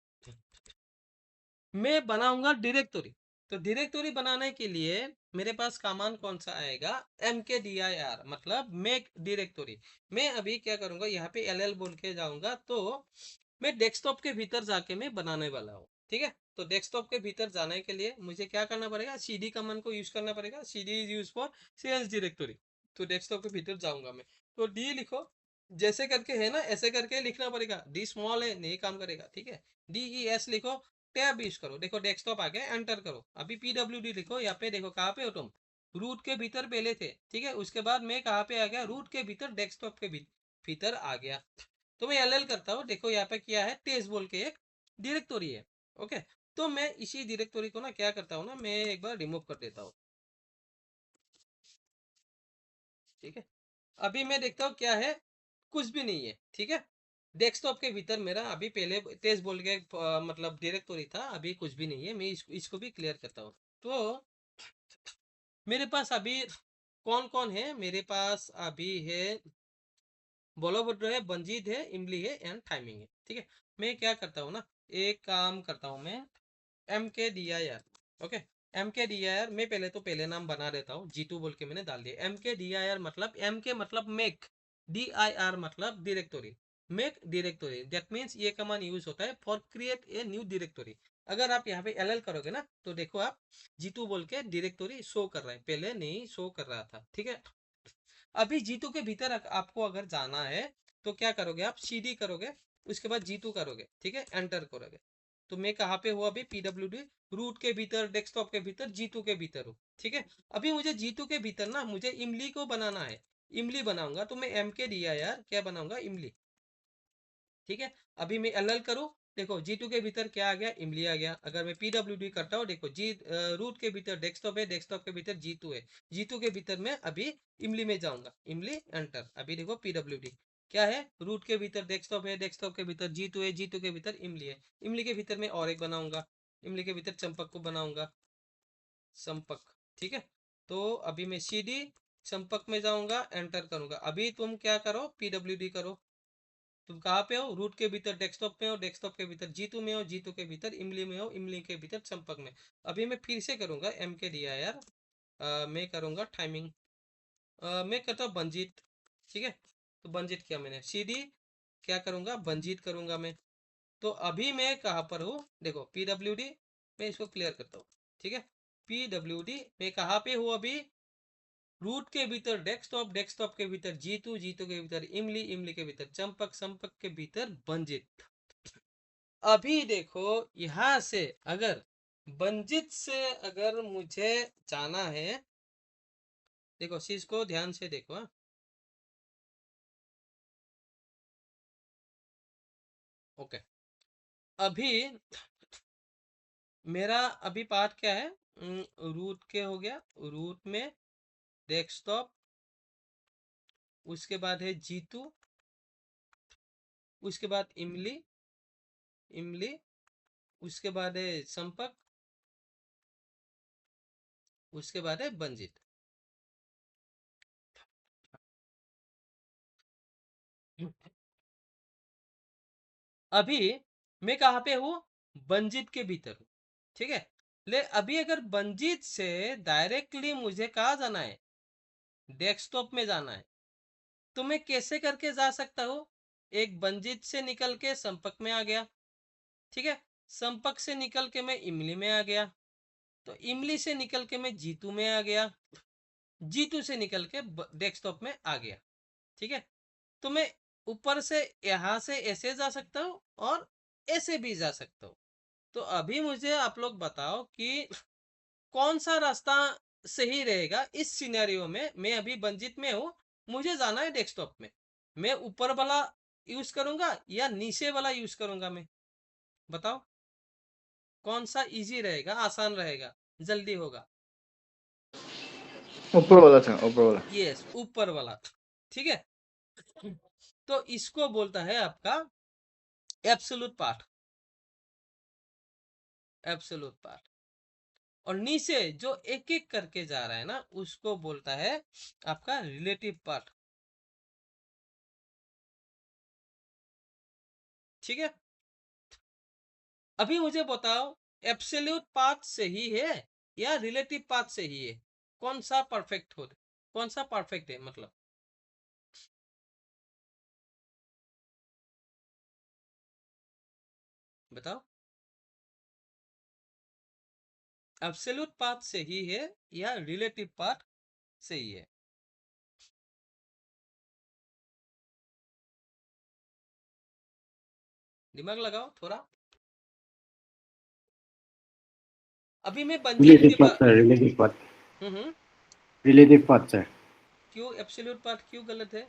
मैं बनाऊंगा डायरेक्टरी। तो डायरेक्टरी बनाने के लिए मेरे पास कमांड कौन सा आएगा, mkdir, मतलब मेक डायरेक्टरी। मैं अभी क्या करूंगा, यहाँ पे ll बोल के जाऊंगा, तो मैं डेस्कटॉप के भीतर जाके मैं बनाने वाला हूँ। ठीक है, तो डेस्कटॉप के भीतर जाने के लिए मुझे क्या करना पड़ेगा, cd कमांड को यूज करना पड़ेगा। cd is use for sells directory. तो डेस्कटॉप के भीतर जाऊंगा मैं, तो डी लिखो, जैसे करके है ना, ऐसे करके लिखना पड़ेगा, डी स्मॉल है नहीं काम करेगा। ठीक है, DES लिखो, टैब यूज करो, देखो डेस्कटॉप आ गया, एंटर करो। अभी PWD लिखो, यहाँ पे देखो कहाँ पे हो तुम, रूट के भीतर पहले थे। ठीक है, उसके बाद मैं कहाँ पे आ गया, रूट के भीतर डेस्कटॉप के भीतर आ गया। तो मैं LL करता हूँ, देखो यहाँ पे क्या है, टेस्ट बोल के एक डायरेक्टरी है। ओके, तो मैं इसी डायरेक्टरी को ना क्या करता हूँ ना, मैं एक बार रिमूव कर देता हूँ। ठीक है, अभी मैं देखता हूँ क्या है, कुछ भी नहीं है। ठीक है, डेस्कटॉप के भीतर मेरा अभी पहले टेस्ट बोल के मतलब डायरेक्टरी था, अभी कुछ भी नहीं है। मैं इसको भी क्लियर करता हूँ। तो मेरे पास अभी कौन कौन है, मेरे पास अभी है बॉलोवुड है, बंजीत है, इमली है एंड टाइमिंग है। ठीक है, मैं क्या करता हूँ ना, एक काम करता हूँ मैं, MKDIR। ओके, MKDIR मैं पहले नाम बना देता हूँ, जीतू बोल के मैंने डाल दिया। MKDIR मतलब MK मतलब मेक, DIR मतलब directory, make directory. That means ये कमांड यूज होता है for create a new directory. अगर आप यहाँ पे LL करोगे ना, तो देखो आप जीतू बोल के डायरेक्टरी शो कर रहा है, पहले नहीं शो कर रहा था। ठीक है, अभी जीतू के भीतर आपको अगर जाना है, तो क्या करोगे आप, CD करोगे, उसके बाद जीतू करोगे। ठीक है, एंटर करोगे, तो मैं कहाँ पे हूँ अभी, PWD रूट के भीतर, डेस्कटॉप के भीतर, जीतू के भीतर हूँ। ठीक है, अभी मुझे जीतू के भीतर ना, मुझे इमली को बनाना है, इमली बनाऊंगा, तो मैं MKDIR क्या बनाऊंगा, इमली। ठीक है, अभी मैं LL करूँ, देखो जीतू के भीतर क्या आ गया, इमली आ गया। अगर मैं PWD करता हूँ, देखो रूट के भीतर डेस्कटॉप है, डेस्कटॉप के भीतर जीतू है, जीतू के भीतर मैं अभी इमली में जाऊंगा, इमली एंटर। अभी देखो PWD क्या है, रूट के भीतर डेस्कटॉप है, डेस्कटॉप के भीतर जीतू है, जीतू के भीतर इमली है, इमली के भीतर मैं और एक बनाऊंगा, इमली के भीतर चंपक को बनाऊंगा, संपक। ठीक है, तो अभी मैं CD संपक में जाऊंगा, एंटर करूंगा। अभी तुम क्या करो, PWD करो, तुम कहाँ पे हो, रूट के भीतर डेस्कटॉप में हो, डेस्कटॉप के भीतर जीतू में हो, जीतू के भीतर इमली में हो, इमली के भीतर चंपक में। अभी मैं फिर से करूंगा MKDIR, मैं करूंगा टाइमिंग, मैं करता हूँ बंजीत। ठीक है, तो बंजीत किया मैंने, CD क्या करूंगा, बंजीत करूंगा मैं। तो अभी मैं कहाँ पर हूँ, देखो PWD, मैं इसको क्लियर करता हूँ। ठीक है, PWD मैं कहाँ पे हूँ अभी, रूट के भीतर डेस्कटॉप, डेस्कटॉप के भीतर जीतू, जीतू के भीतर इमली, इमली के भीतर चंपक, संपक के भीतर बंजित। अभी देखो यहां से अगर बंजित से अगर मुझे जाना है, देखो चीज को ध्यान से देखो। हाँ? ओके, अभी मेरा अभी पार्ट क्या है, रूट के हो गया, रूट में डेस्कटॉप, उसके बाद है जीतू, उसके बाद इमली, इमली, उसके बाद है संपक, उसके बाद है बंजित। अभी मैं कहाँ पे हूँ, बंजित के भीतर हूँ। ठीक है, ले अभी अगर बंजित से डायरेक्टली मुझे कहाँ जाना है, डेस्कटॉप में जाना है, तो मैं कैसे करके जा सकता हूँ, एक बंजित से निकल के संपर्क में आ गया। ठीक है, संपर्क से निकल के मैं इमली में आ गया, तो इमली से निकल के मैं जीतू में आ गया, जीतू से निकल के डेस्कटॉप में आ गया। ठीक है, तो मैं ऊपर से यहाँ से ऐसे जा सकता हूँ और ऐसे भी जा सकते हो। तो अभी मुझे आप लोग बताओ कि कौन सा रास्ता सही रहेगा इस सिनेरियो में। मैं अभी बंजित में हूँ, मुझे जाना है डेस्कटॉप में, मैं ऊपर वाला यूज करूंगा या नीचे वाला यूज करूंगा? मैं बताओ कौन सा इजी रहेगा, आसान रहेगा, जल्दी होगा? ऊपर वाला था, ऊपर वाला। यस, ऊपर वाला। ठीक है, तो इसको बोलता है आपका एब्सोल्यूट पार्ट। Absolute part. और नीचे जो एक एक करके जा रहा है ना, उसको बोलता है आपका रिलेटिव पार्ट। ठीक है, अभी मुझे बताओ एब्सोल्यूट पार्ट सही है या रिलेटिव पार्ट सही है? कौन सा परफेक्ट हो, कौन सा परफेक्ट है मतलब? बताओ, एब्सोल्यूट पार्ट सही है या रिलेटिव पार्ट सही है? दिमाग लगाओ थोड़ा। अभी मैं बंजीत के रिलेटिव पाथ बाद sir, relative path, hmm. Relative path sir. क्यों एब्सोल्यूट पार्ट क्यों गलत है?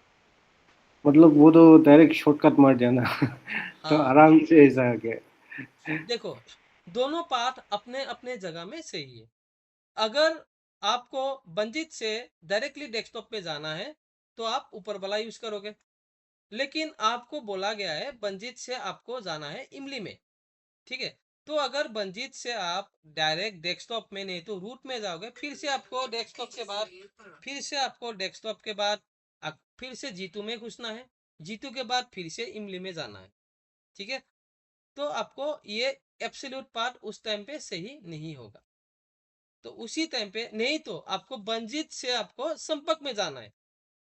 मतलब वो तो डायरेक्ट शॉर्टकट मार दिया ना। तो हाँ, आराम से ऐसा के। देखो दोनों पार्ट अपने अपने जगह में सही है। अगर आपको बंजित से डायरेक्टली डेस्कटॉप पे जाना है तो आप ऊपर वाला यूज करोगे, लेकिन आपको बोला गया है बंजित से आपको जाना है इमली में। ठीक है, तो अगर बंजित से आप डायरेक्ट डेस्कटॉप में नहीं तो रूट में जाओगे, फिर से आपको डेस्कटॉप के बाद फिर से जीतू में घुसना है, जीतू के बाद फिर से इमली में जाना है। ठीक है, तो आपको ये एब्सोल्यूट पार्ट उस टाइम पे सही नहीं होगा। तो उसी टाइम पे नहीं तो आपको बंजित से आपको संपर्क में जाना है,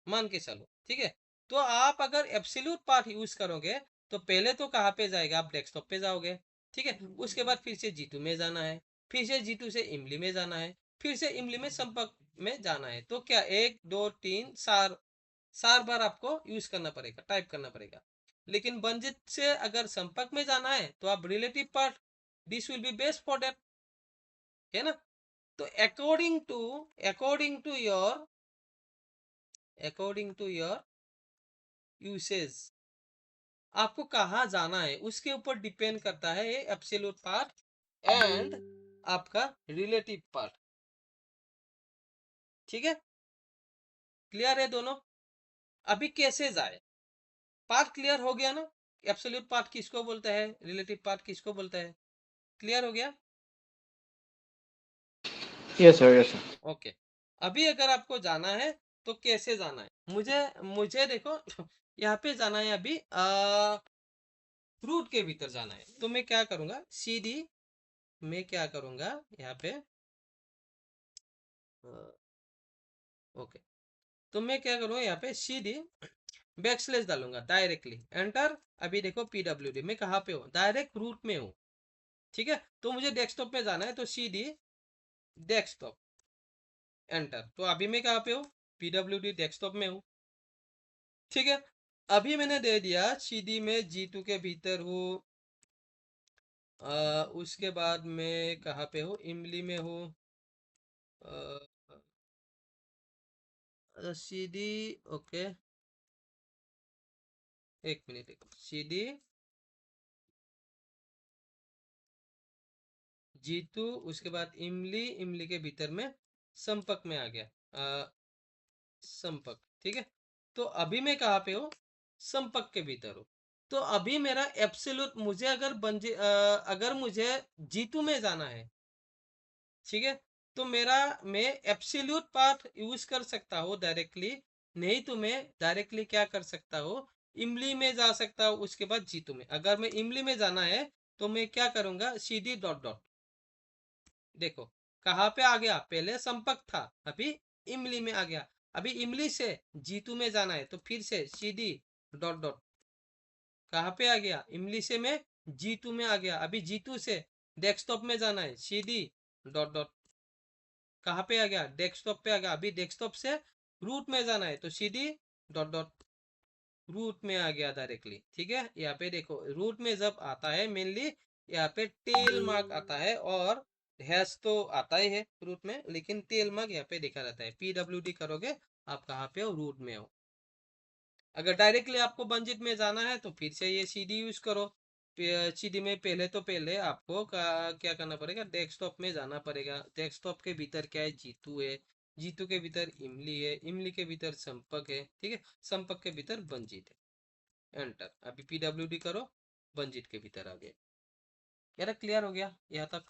मान के चलो। ठीक है, तो आप अगर एब्सोल्यूट पार्ट यूज करोगे तो पहले तो कहाँ पे जाएगा, आप डेस्कटॉप पे जाओगे। ठीक है, उसके बाद फिर से जीतू में जाना है, फिर से जीतू से इमली में जाना है, फिर से इमली में संपर्क में जाना है। तो क्या 1 2 3 4 4 बार आपको यूज करना पड़ेगा, टाइप करना पड़ेगा। लेकिन बंजित से अगर संपर्क में जाना है तो आप relative part, this will be best for that, है ना? तो अकॉर्डिंग टू योर यूसेज, आपको कहाँ जाना है उसके ऊपर डिपेंड करता है ये एब्सोल्यूट पार्ट एंड आपका रिलेटिव पार्ट। ठीक है, क्लियर है दोनों? अभी कैसे जाए, पार्ट क्लियर हो गया ना? एब्सोल्यूट पार्ट किसको बोलता है, रिलेटिव पार्ट किसको बोलता है? क्लियर हो गया? Yes sir, yes sir. Okay, अभी अगर आपको जाना है तो कैसे जाना है? मुझे मुझे देखो यहाँ पे जाना है अभी रूट के भीतर जाना है, तो मैं क्या करूंगा, सीडी मैं क्या करूंगा यहाँ पे ओके, तो मैं क्या करूंगा यहाँ पे सीडी बैकस्लैश डालूंगा, डायरेक्टली एंटर। अभी देखो पीडब्ल्यूडी मैं कहाँ पे हूँ, डायरेक्ट रूट में हूँ। ठीक है, तो मुझे डेस्कटॉप पे जाना है तो सीडी डेस्कटॉप एंटर। तो अभी मैं कहाँ पे हूँ, पीडब्ल्यूडी डेस्कटॉप में हूँ। ठीक है, अभी मैंने दे दिया सीडी में G2 के भीतर हूँ। उसके बाद मैं कहाँ पे हूँ, इमली में हूँ। सीडी ओके, एक मिनट, सीडी जीतू, उसके बाद इमली, इमली के भीतर में संपर्क में आ गया, संपर्क। ठीक है, तो अभी मैं कहाँ पे हूँ, संपर्क के भीतर हूँ। तो अभी मेरा एब्सोल्यूट, मुझे अगर मुझे जीतू में जाना है, ठीक है, तो मैं एब्सोल्यूट पार्ट यूज कर सकता हूँ डायरेक्टली, नहीं तो मैं डायरेक्टली क्या कर सकता हूँ, इमली में जा सकता हूँ, उसके बाद जीतू में। अगर मैं इमली में जाना है तो मैं क्या करूंगा, सीधी डॉट डॉट, देखो कहाँ पे आ गया, पहले संपर्क था, अभी इमली में आ गया। अभी इमली से जीतू में जाना है तो फिर से सीधी डॉट डॉट, कहाँ पे आ गया, इमली से मैं जीतू में आ गया। अभी जीतू से डेस्कटॉप में जाना है, सीधी डॉट डॉट, कहाँ पे आ गया, डेस्कटॉप पे आ गया। अभी डेस्कटॉप से रूट में जाना है तो सीधी डॉट डॉट, रूट में आ गया डायरेक्टली, ठीक है। यहाँ पे देखो रूट में जब आता है मेनली यहाँ पे टेल मार्क आता है, और हैश तो आता ही है रूट में, लेकिन टेल मार्क यहाँ पे देखा रहता है। PWD करोगे आप कहाँ पे हो, रूट में हो। अगर डायरेक्टली आपको बंजित में जाना है तो फिर से ये CD यूज करो। CD में पहले आपको क्या करना पड़ेगा, डेस्कटॉप में जाना पड़ेगा। डेस्कटॉप के भीतर क्या है, जीतू है, जीतू के भीतर इमली है, इमली के भीतर संपर्क है, ठीक है, संपर्क के भीतर बंजित है। एंटर। अभी PWD करो, बंजित के भीतर आ गए। यार क्लियर हो गया यहाँ तक?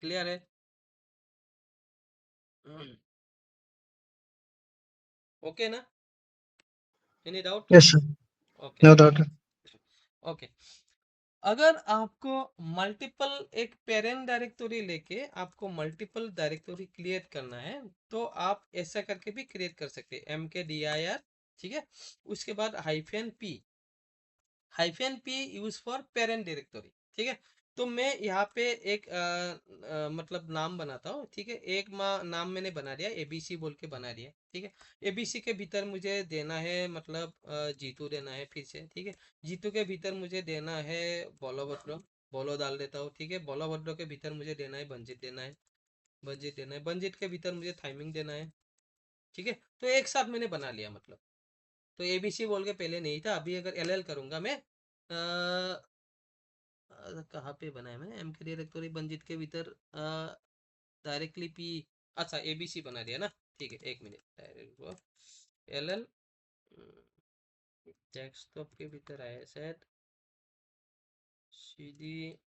क्लियर है? ओके ना? Any doubt? Yes, sir. Okay No doubt. Okay. अगर आपको मल्टीपल एक पेरेंट डायरेक्टरी लेके आपको मल्टीपल डायरेक्टरी क्रिएट करना है, तो आप ऐसा करके भी क्रिएट कर सकते हैं, MKDIR, ठीक है। उसके बाद -P use for parent directory, ठीक है। तो मैं यहाँ पे एक मतलब नाम बनाता हूँ, ठीक है। एक नाम मैंने बना दिया, ABC बोल के बना दिया, ठीक है। ABC के भीतर मुझे देना है मतलब जीतू देना है फिर से, ठीक है। जीतू के भीतर मुझे देना है बोलोभद्र, बोलो डाल देता हूँ, ठीक है। बोलोभद्र के भीतर मुझे देना है बंजित देना है, बंजित देना है, बंजित के भीतर मुझे थाइमिंग देना है, ठीक है। तो एक साथ मैंने बना लिया मतलब। तो ABC बोल के पहले नहीं था, अभी अगर LL करूंगा मैं कहाँ पे बनाया मैंने, MK डायरेक्टरी बंजित के भीतर डायरेक्टली P, अच्छा ABC बना दिया ना, ठीक है। एक मिनट, डायरेक्ट LL डेस्कटॉप के भीतर आया शायद, CD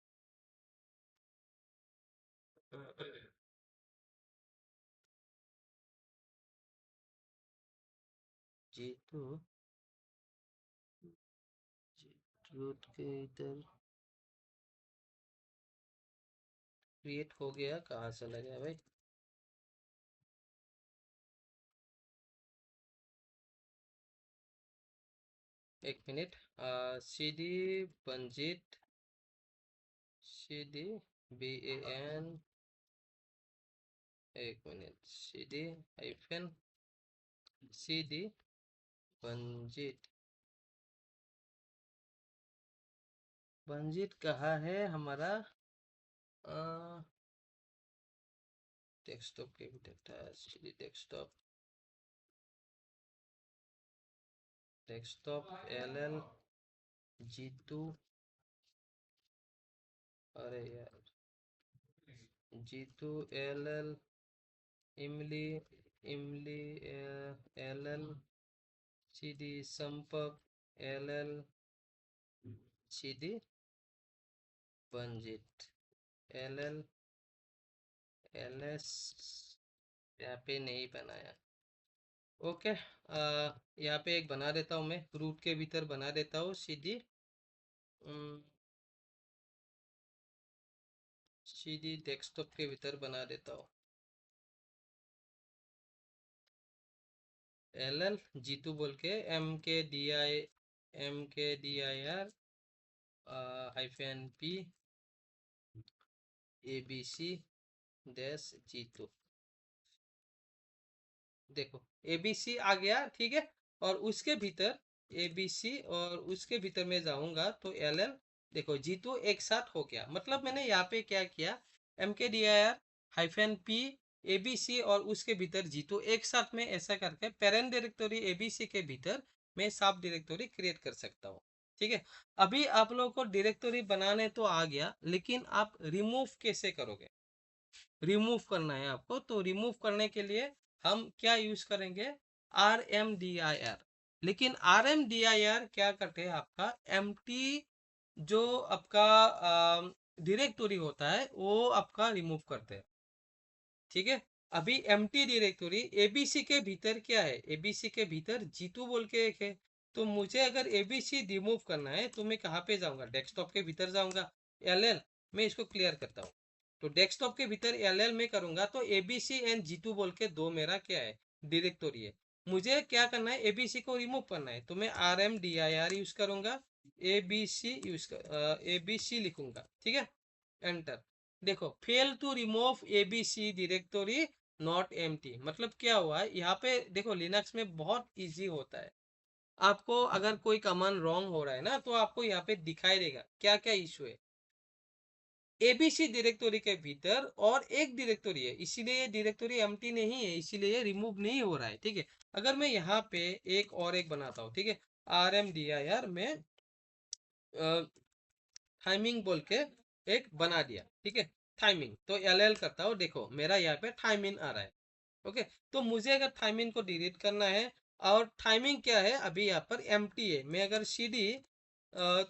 जीतू रूट के इधर क्रिएट हो गया, कहाँ चला गया भाई? एक मिनट, CD बंजित, CD BAN, एक मिनट, CD बंजित, बंजित कहाँ है हमारा? डेस्कटॉप के भीतर था, CD डेस्कटॉप, LL जीतू, अरे यार, जीतू LL इमली, इमली LL CD संपर्क LL CD बंजित LL LS, यहाँ पे नहीं बनाया। ओके, यहाँ पे एक बना देता हूँ, मैं रूट के भीतर बना देता हूँ CD, CD डेस्कटॉप के भीतर बना देता हूँ LL जीतू बोल के, MKDIR -P ABC dash Jeetu. देखो ABC आ गया, ठीक है। और उसके भीतर ABC, और उसके भीतर मैं जाऊंगा तो LL, देखो जीतू एक साथ हो गया। मतलब मैंने यहाँ पे क्या किया, MKDIR -P ABC और उसके भीतर जीतू एक साथ में, ऐसा करके पेरेंट डायरेक्टरी ABC के भीतर मैं सब डायरेक्टरी क्रिएट कर सकता हूँ, ठीक है। अभी आप लोगों को डायरेक्टरी बनाने तो आ गया, लेकिन आप रिमूव कैसे करोगे? रिमूव करना है आपको, तो रिमूव करने के लिए हम क्या यूज करेंगे, RMDIR। लेकिन RMDIR क्या करते हैं, आपका एम्प्टी जो आपका डायरेक्टरी होता है वो आपका रिमूव करते हैं, ठीक है। अभी एम्प्टी डायरेक्टरी ABC के भीतर क्या है, ABC के भीतर जीतू बोल के एक है। तो मुझे अगर ABC रिमूव करना है तो मैं कहाँ पे जाऊंगा, डेस्कटॉप के भीतर जाऊंगा, LL, मैं इसको क्लियर करता हूँ। तो डेस्कटॉप के भीतर LL में करूंगा तो ABC एंड जीतू बोल के दो मेरा क्या है, डायरेक्टरी है। मुझे क्या करना है, ABC को रिमूव करना है, तो मैं RMDIR यूज करूंगा, ABC लिखूंगा, ठीक है। एंटर। देखो fail to remove ABC directory not empty. मतलब क्या हुआ है यहाँ पे, देखो लिनक्स में बहुत इजी होता है। आपको अगर कोई कमांड रॉन्ग हो रहा है ना, तो आपको यहाँ पे दिखाई देगा क्या क्या इशू है। एबीसी डायरेक्टरी के भीतर और एक डायरेक्टरी है, इसीलिए ये डायरेक्टरी एम्प्टी नहीं है, इसीलिए ये रिमूव नहीं हो रहा है। ठीक है, अगर मैं यहाँ पे एक बनाता हूँ, ठीक है, RMDIR में टाइमिंग बोल के एक बना दिया, ठीक है, टाइमिंग। तो LL करता हूँ, देखो मेरा यहाँ पे टाइमिंग आ रहा है। ओके, तो मुझे अगर टाइमिंग को डिलीट करना है, और टाइमिंग क्या है अभी यहाँ पर एम्प्टी है, मैं अगर CD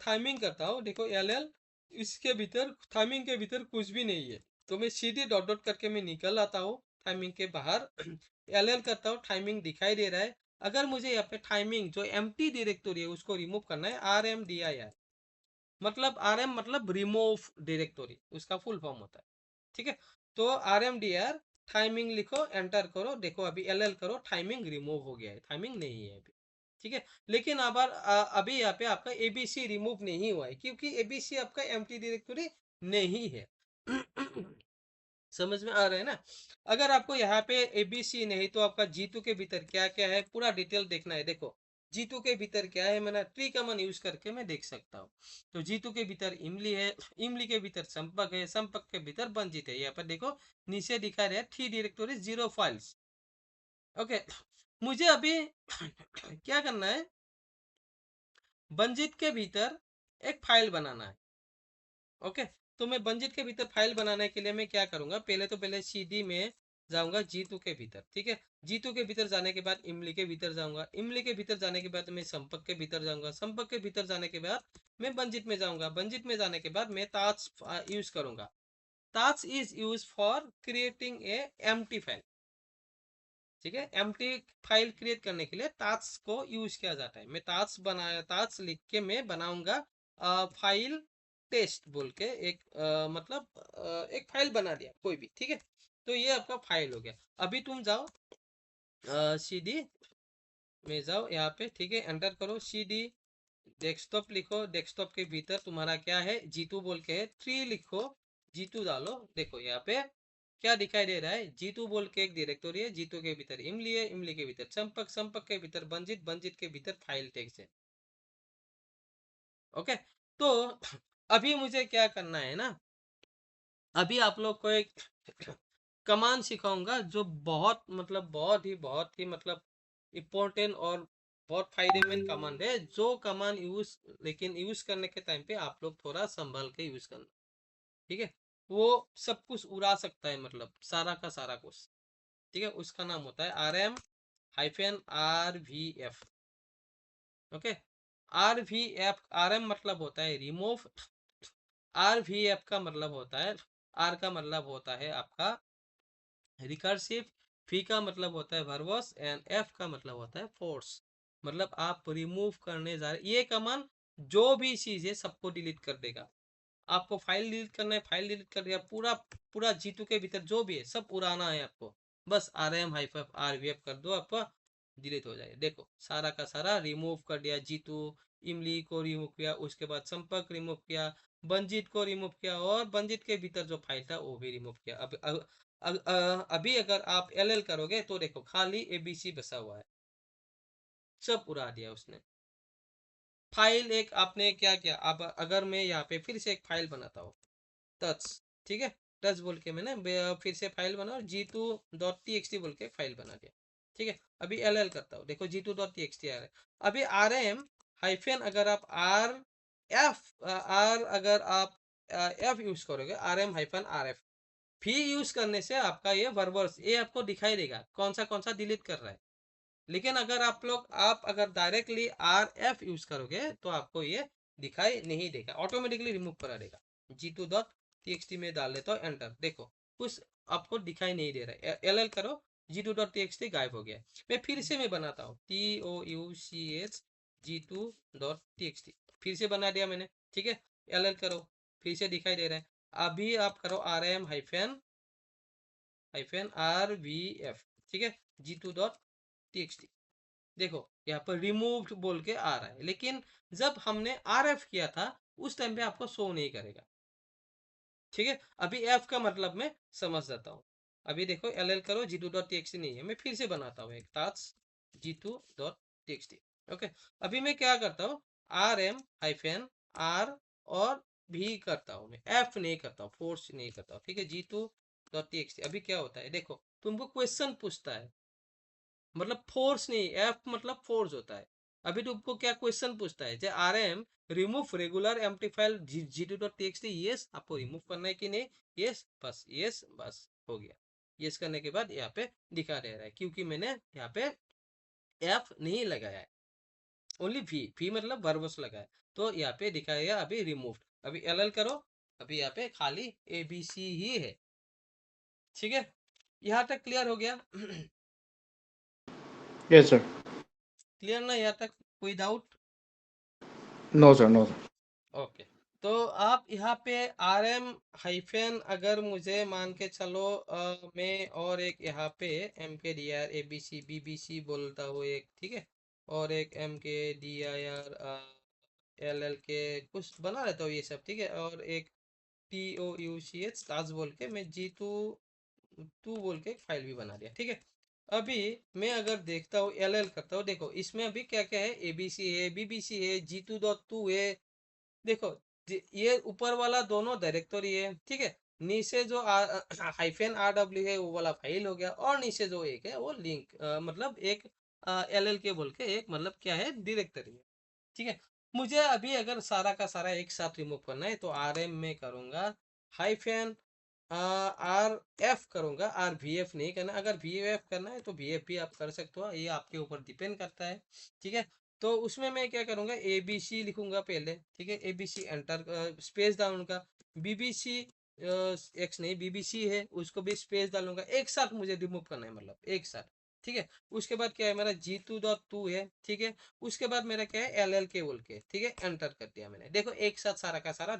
टाइमिंग करता हूँ, देखो LL, इसके भीतर टाइमिंग के भीतर कुछ भी नहीं है, तो मैं CD डॉट डॉट करके मैं निकल आता हूँ टाइमिंग के बाहर। LL करता हूँ, टाइमिंग दिखाई दे रहा है। अगर मुझे यहाँ पे टाइमिंग जो एम्प्टी डायरेक्टरी है उसको रिमूव करना है, RMDIR मतलब RM मतलब रिमूव डायरेक्टरी, उसका फुल फॉर्म होता है। ठीक है, तो RMDR टाइमिंग लिखो, एंटर करो, देखो अभी LL करो, टाइमिंग रिमूव हो गया है, टाइमिंग नहीं है अभी। ठीक है, लेकिन अभी यहाँ पे आपका ABC रिमूव नहीं हुआ है, क्योंकि ABC आपका एम्प्टी डायरेक्टरी नहीं है। समझ में आ रहा है ना। अगर आपको यहाँ पे ABC नहीं, तो आपका G2 के भीतर क्या क्या है पूरा डिटेल देखना है। देखो G2 के भीतर क्या है, मैंने ट्री कॉमन यूज करके मैं देख सकता हूँ। तो G2 के भीतर इमली है, इमली के भीतर संपर्क है, संपर्क के भीतर बंजित है। यहाँ पर देखो नीचे दिखा रहा है 3 डायरेक्टरी 0 फाइल्स। ओके, मुझे अभी क्या करना है, बंजित के भीतर एक फाइल बनाना है। ओके, तो मैं बंजित के भीतर फाइल बनाने के लिए मैं क्या करूंगा, पहले CD में जाऊंगा G2 के भीतर। ठीक है, G2 के भीतर जाने के बाद इमली के भीतर जाऊंगा, इमली के भीतर जाने के बाद मैं संपर्क के भीतर जाऊंगा, संपर्क के भीतर जाने के बाद मैं बंजित में जाऊंगा, बंजित में जाने के बाद मैं ताज यूज करूंगा। Touch is use for creating a empty file. ठीक है, एम्प्टी फाइल क्रिएट करने के लिए ताज को यूज किया जाता है। मैं ताज लिख के मैं बनाऊंगा फाइल टेस्ट बोल के एक एक फाइल बना दिया कोई भी। ठीक है, तो ये आपका फाइल हो गया। अभी तुम जाओ CD में जाओ यहाँ पे, ठीक है, एंटर करो CD डेस्कटॉप लिखो, डेस्कटॉप के भीतर तुम्हारा क्या है G2 बोल के है, 3 लिखो, G2 डालो। देखो यहाँ पे क्या दिखाई दे रहा है, G2 बोल के एक डायरेक्टरी है, G2 के भीतर इमली है, इमली के भीतर संपर्क, संपर्क के भीतर बंजित, बंजित के भीतर फाइल टेक्स्ट है। ओके, तो अभी मुझे क्या करना है ना, अभी आप लोग को एक कमांड सिखाऊंगा जो बहुत ही मतलब इम्पोर्टेंट और बहुत फायदेमंद कमांड है। जो कमांड लेकिन यूज करने के टाइम पे आप लोग थोड़ा संभल के यूज करना। ठीक है, वो सब कुछ उड़ा सकता है, मतलब सारा का सारा कुछ। ठीक है, उसका नाम होता है RM-RVF। ओके, RM मतलब होता है रिमूव, RVF का मतलब होता है, R का मतलब होता है आपका रिकर्सिव, V का मतलब होता है वर्बस, एंड F का मतलब होता है फोर्स। मतलब आप रिमूव करने जा रहे, ये कमांड जो भी चीज है सबको डिलीट कर देगा। आपको फाइल डिलीट करना है, फाइल डिलीट कर दिया, पूरा पूरा G2 के भीतर जो भी है सब उड़ाना है आपको। बस RM-RVF कर दो, आपका डिलीट हो जाएगा। देखो सारा का सारा रिमूव कर दिया, G2 इमली को रिमूव किया, उसके बाद संपर्क रिमूव किया, बंजित को रिमूव किया, और बंजित के भीतर जो फाइल था वो भी रिमूव किया। अभी अगर आप LL करोगे तो देखो खाली ABC बसा हुआ है, सब उड़ा दिया उसने। फाइल एक आपने क्या किया, अब अगर मैं यहाँ पे फिर से एक फाइल बनाता हूँ टच, ठीक है, टच बोल के मैंने फिर से फाइल बना और G2.txt बोल के फाइल बना दिया। ठीक है, अभी LL करता हूँ, देखो G2.txt आ रहा है। अभी RM हाइफन अगर आप अगर आप F यूज करोगे, RM-RF भी यूज करने से आपका ये वर्बर्स ये आपको दिखाई देगा कौन सा डिलीट कर रहा है। लेकिन अगर आप अगर डायरेक्टली RF यूज करोगे तो आपको ये दिखाई नहीं देगा, ऑटोमेटिकली रिमूव करा देगा। G2.txt में डाल देता हूँ, एंटर, देखो कुछ आपको दिखाई नहीं दे रहा है। LL करो, G2.txt गायब हो गया। मैं फिर से मैं बनाता हूँ TOUCH G2.txt, फिर से बना दिया मैंने। ठीक है, LL करो, फिर से दिखाई दे रहा है। अभी आप करो RM-RVF, ठीक है, G2.txt, देखो यहाँ पर रिमूव्ड बोल के आ रहा है, लेकिन जब हमने RF किया था उस टाइम पे आपको शो नहीं करेगा। ठीक है, अभी F का मतलब मैं समझ जाता हूँ। अभी देखो ll करो g2.txt नहीं है, मैं फिर से बनाता हूँ एक टास्क g2.txt। ओके, अभी मैं क्या करता हूँ, rm हाइफन r और v करता हूँ, मैं f नहीं करता हूँ, फोर्स नहीं करता हूँ, ठीक है। g2.txt अभी क्या होता है देखो, तुमको क्वेश्चन पूछता है, मतलब फोर्स नहीं, एफ मतलब फोर्स होता है। अभी तुमको क्या क्वेश्चन पूछता है, R M remove regular empty file g2.txt, yes आपको रिमूव करना है कि नहीं, यस बस, यस बस हो गया। यस करने के बाद यहाँ पे दिखा दे रहा है, क्योंकि मैंने यहाँ पे एफ नहीं लगाया है, ओनली वी मतलब वर्बस लगाया, तो यहाँ पे दिखाएगा अभी रिमूव। अभी एल करो, अभी यहाँ पे खाली ABC ही है, ठीक है। यहाँ तक क्लियर हो गया? Yes, sir. क्लियर ना यहाँ तक, कोई doubt? No, sir. No, sir. Okay, तो आप यहाँ पे आर एम हाइफन, अगर मुझे मान के चलो मैं और एक यहाँ पे एम के डी आर ABC BBC बोलता हूँ एक, ठीक है, और एक MKDIR LL के कुछ बना लेता हूँ ये सब, ठीक है, और एक TOUCH टास्क बोल के मैं G2 बोल के एक फाइल भी बना दिया, ठीक है। अभी मैं अगर देखता हूँ LL करता हूँ, देखो इसमें अभी क्या क्या है, ABC है, BBC है, G2.2 है, देखो ये ऊपर वाला दोनों डायरेक्टरी है, ठीक है। नीचे जो हाइफन RW है वो वाला फाइल हो गया, और नीचे जो एक है वो लिंक मतलब एक LL के बोल के एक मतलब क्या है, डायरेक्टरी है, ठीक है। मुझे अभी अगर सारा का सारा एक साथ रिमूव करना है तो RM में करूंगा हाइफन RF करूंगा, RVF नहीं करना। अगर VF करना है तो VF भी आप कर सकते हो, ये आपके ऊपर डिपेंड करता है, ठीक है। तो उसमें मैं क्या करूंगा, ABC लिखूंगा पहले, ठीक है, ABC एंटर स्पेस डालूंगा, BBC एक्स नहीं BBC है उसको भी स्पेस डालूंगा, एक साथ मुझे रिमूव करना है, मतलब एक साथ, ठीक है। उसके बाद क्या है, मेरा G2.2 है, ठीक है। उसके बाद मेरा क्या है, LL के बोल के, ठीक है, एंटर कर दिया मैंने, देखो एक साथ सारा का सारा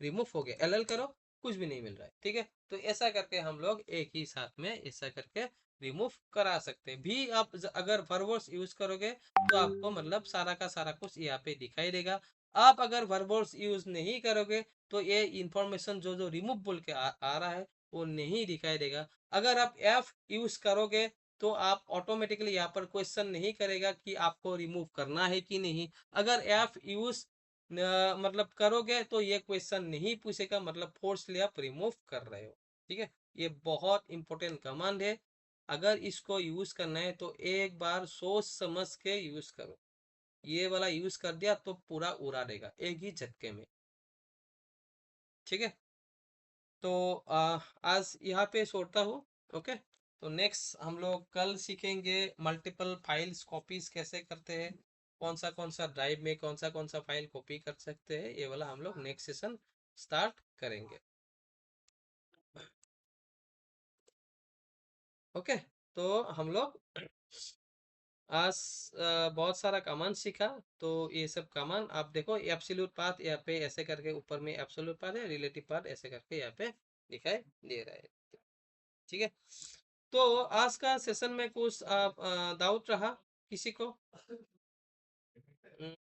रिमूव हो गया। LL करो, कुछ भी नहीं मिल रहा है, ठीक है। तो ऐसा करके हम लोग एक ही साथ में ऐसा करके रिमूव करा सकते हैं। भी आप अगर वर्बोस यूज करोगे तो आपको मतलब सारा का सारा कुछ यहाँ पे दिखाई देगा। आप अगर वर्बोस यूज नहीं करोगे तो ये इंफॉर्मेशन जो जो रिमूव बोल के आ रहा है वो नहीं दिखाई देगा। अगर आप एफ यूज करोगे तो आप ऑटोमेटिकली यहाँ पर क्वेश्चन नहीं करेगा कि आपको रिमूव करना है कि नहीं। अगर एफ यूज मतलब करोगे तो ये क्वेश्चन नहीं पूछेगा, मतलब फोर्सली आप रिमूव कर रहे हो, ठीक है। ये बहुत इंपॉर्टेंट कमांड है, अगर इसको यूज करना है तो एक बार सोच समझ के यूज करो। ये वाला यूज कर दिया तो पूरा उड़ा देगा एक ही झटके में, ठीक है। तो आज यहाँ पे छोड़ता हूँ, ओके। तो नेक्स्ट हम लोग कल सीखेंगे मल्टीपल फाइल्स कॉपीज कैसे करते हैं, कौन सा ड्राइव में कौन सा फाइल कॉपी कर सकते हैं, ये वाला हम लोग नेक्स्ट सेशन स्टार्ट करेंगे, ओके। तो हम लोग आज बहुत सारा कमांड सीखा, तो ये सब कमांड आप देखो, एब्सोल्यूट पाथ यहाँ पे ऐसे करके ऊपर में एब्सोल्यूट पाथ है, रिलेटिव पाथ ऐसे करके यहाँ पे दिखाई दे रहा है, ठीक है। तो आज का सेशन में कुछ डाउट रहा किसी को? हम्म,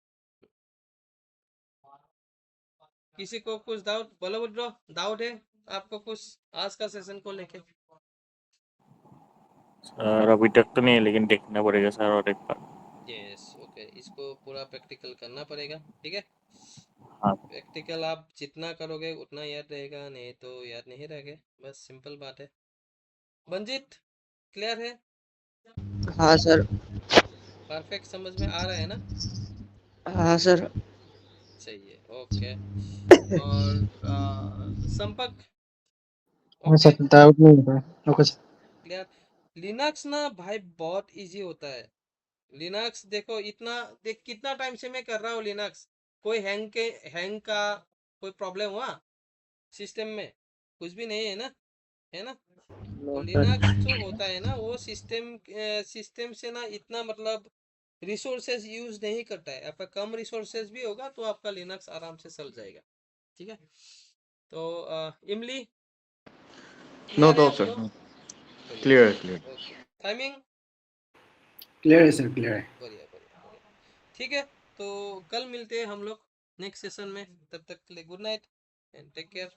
किसी को कुछ डाउट बोलो, बोलो डाउट है आपको कुछ आज का सेशन को लेके? सर अभी तक तो नहीं है, लेकिन देखना पड़ेगा सर और एक बार। यस, ओके, इसको पूरा प्रैक्टिकल करना पड़ेगा, ठीक है। हाँ प्रैक्टिकल आप जितना करोगे उतना याद रहेगा, नहीं तो याद नहीं रहेगा, बस सिंपल बात है। मंजित, क्लियर है? हाँ सर। परफेक्ट समझ में आ रहा है ना? हाँ सर। सही है, ओके। और संपर्क, हाँ ओके, सर, डाउट नहीं होता है। Okay sir. क्लियर। लिनक्स ना भाई बहुत इजी होता है। लिनक्स देखो, इतना देख कितना टाइम से मैं कर रहा हूँ लिनक्स, कोई हैंग का कोई प्रॉब्लम हुआ सिस्टम में? कुछ भी नहीं है ना, है ना। तो नो सर। लिनक्स जो होता है ना वो सिस्टम से ना इतना मतलब रिसोर्सेज यूज नहीं करता है। आपका कम रिसोर्सेज भी होगा तो आपका लिनक्स आराम से चल जाएगा, ठीक है। तो इमली, No क्लियर है doubt, sir. आपको? No. बढ़िया Clear, clear. बढ़िया, ओके। टाइमिंग, क्लियर है सर, क्लियर है। बढ़िया बढ़िया बढ़िया, ठीक है। तो कल मिलते हैं हम लोग नेक्स्ट सेशन में, तब तक के लिए good night and take care.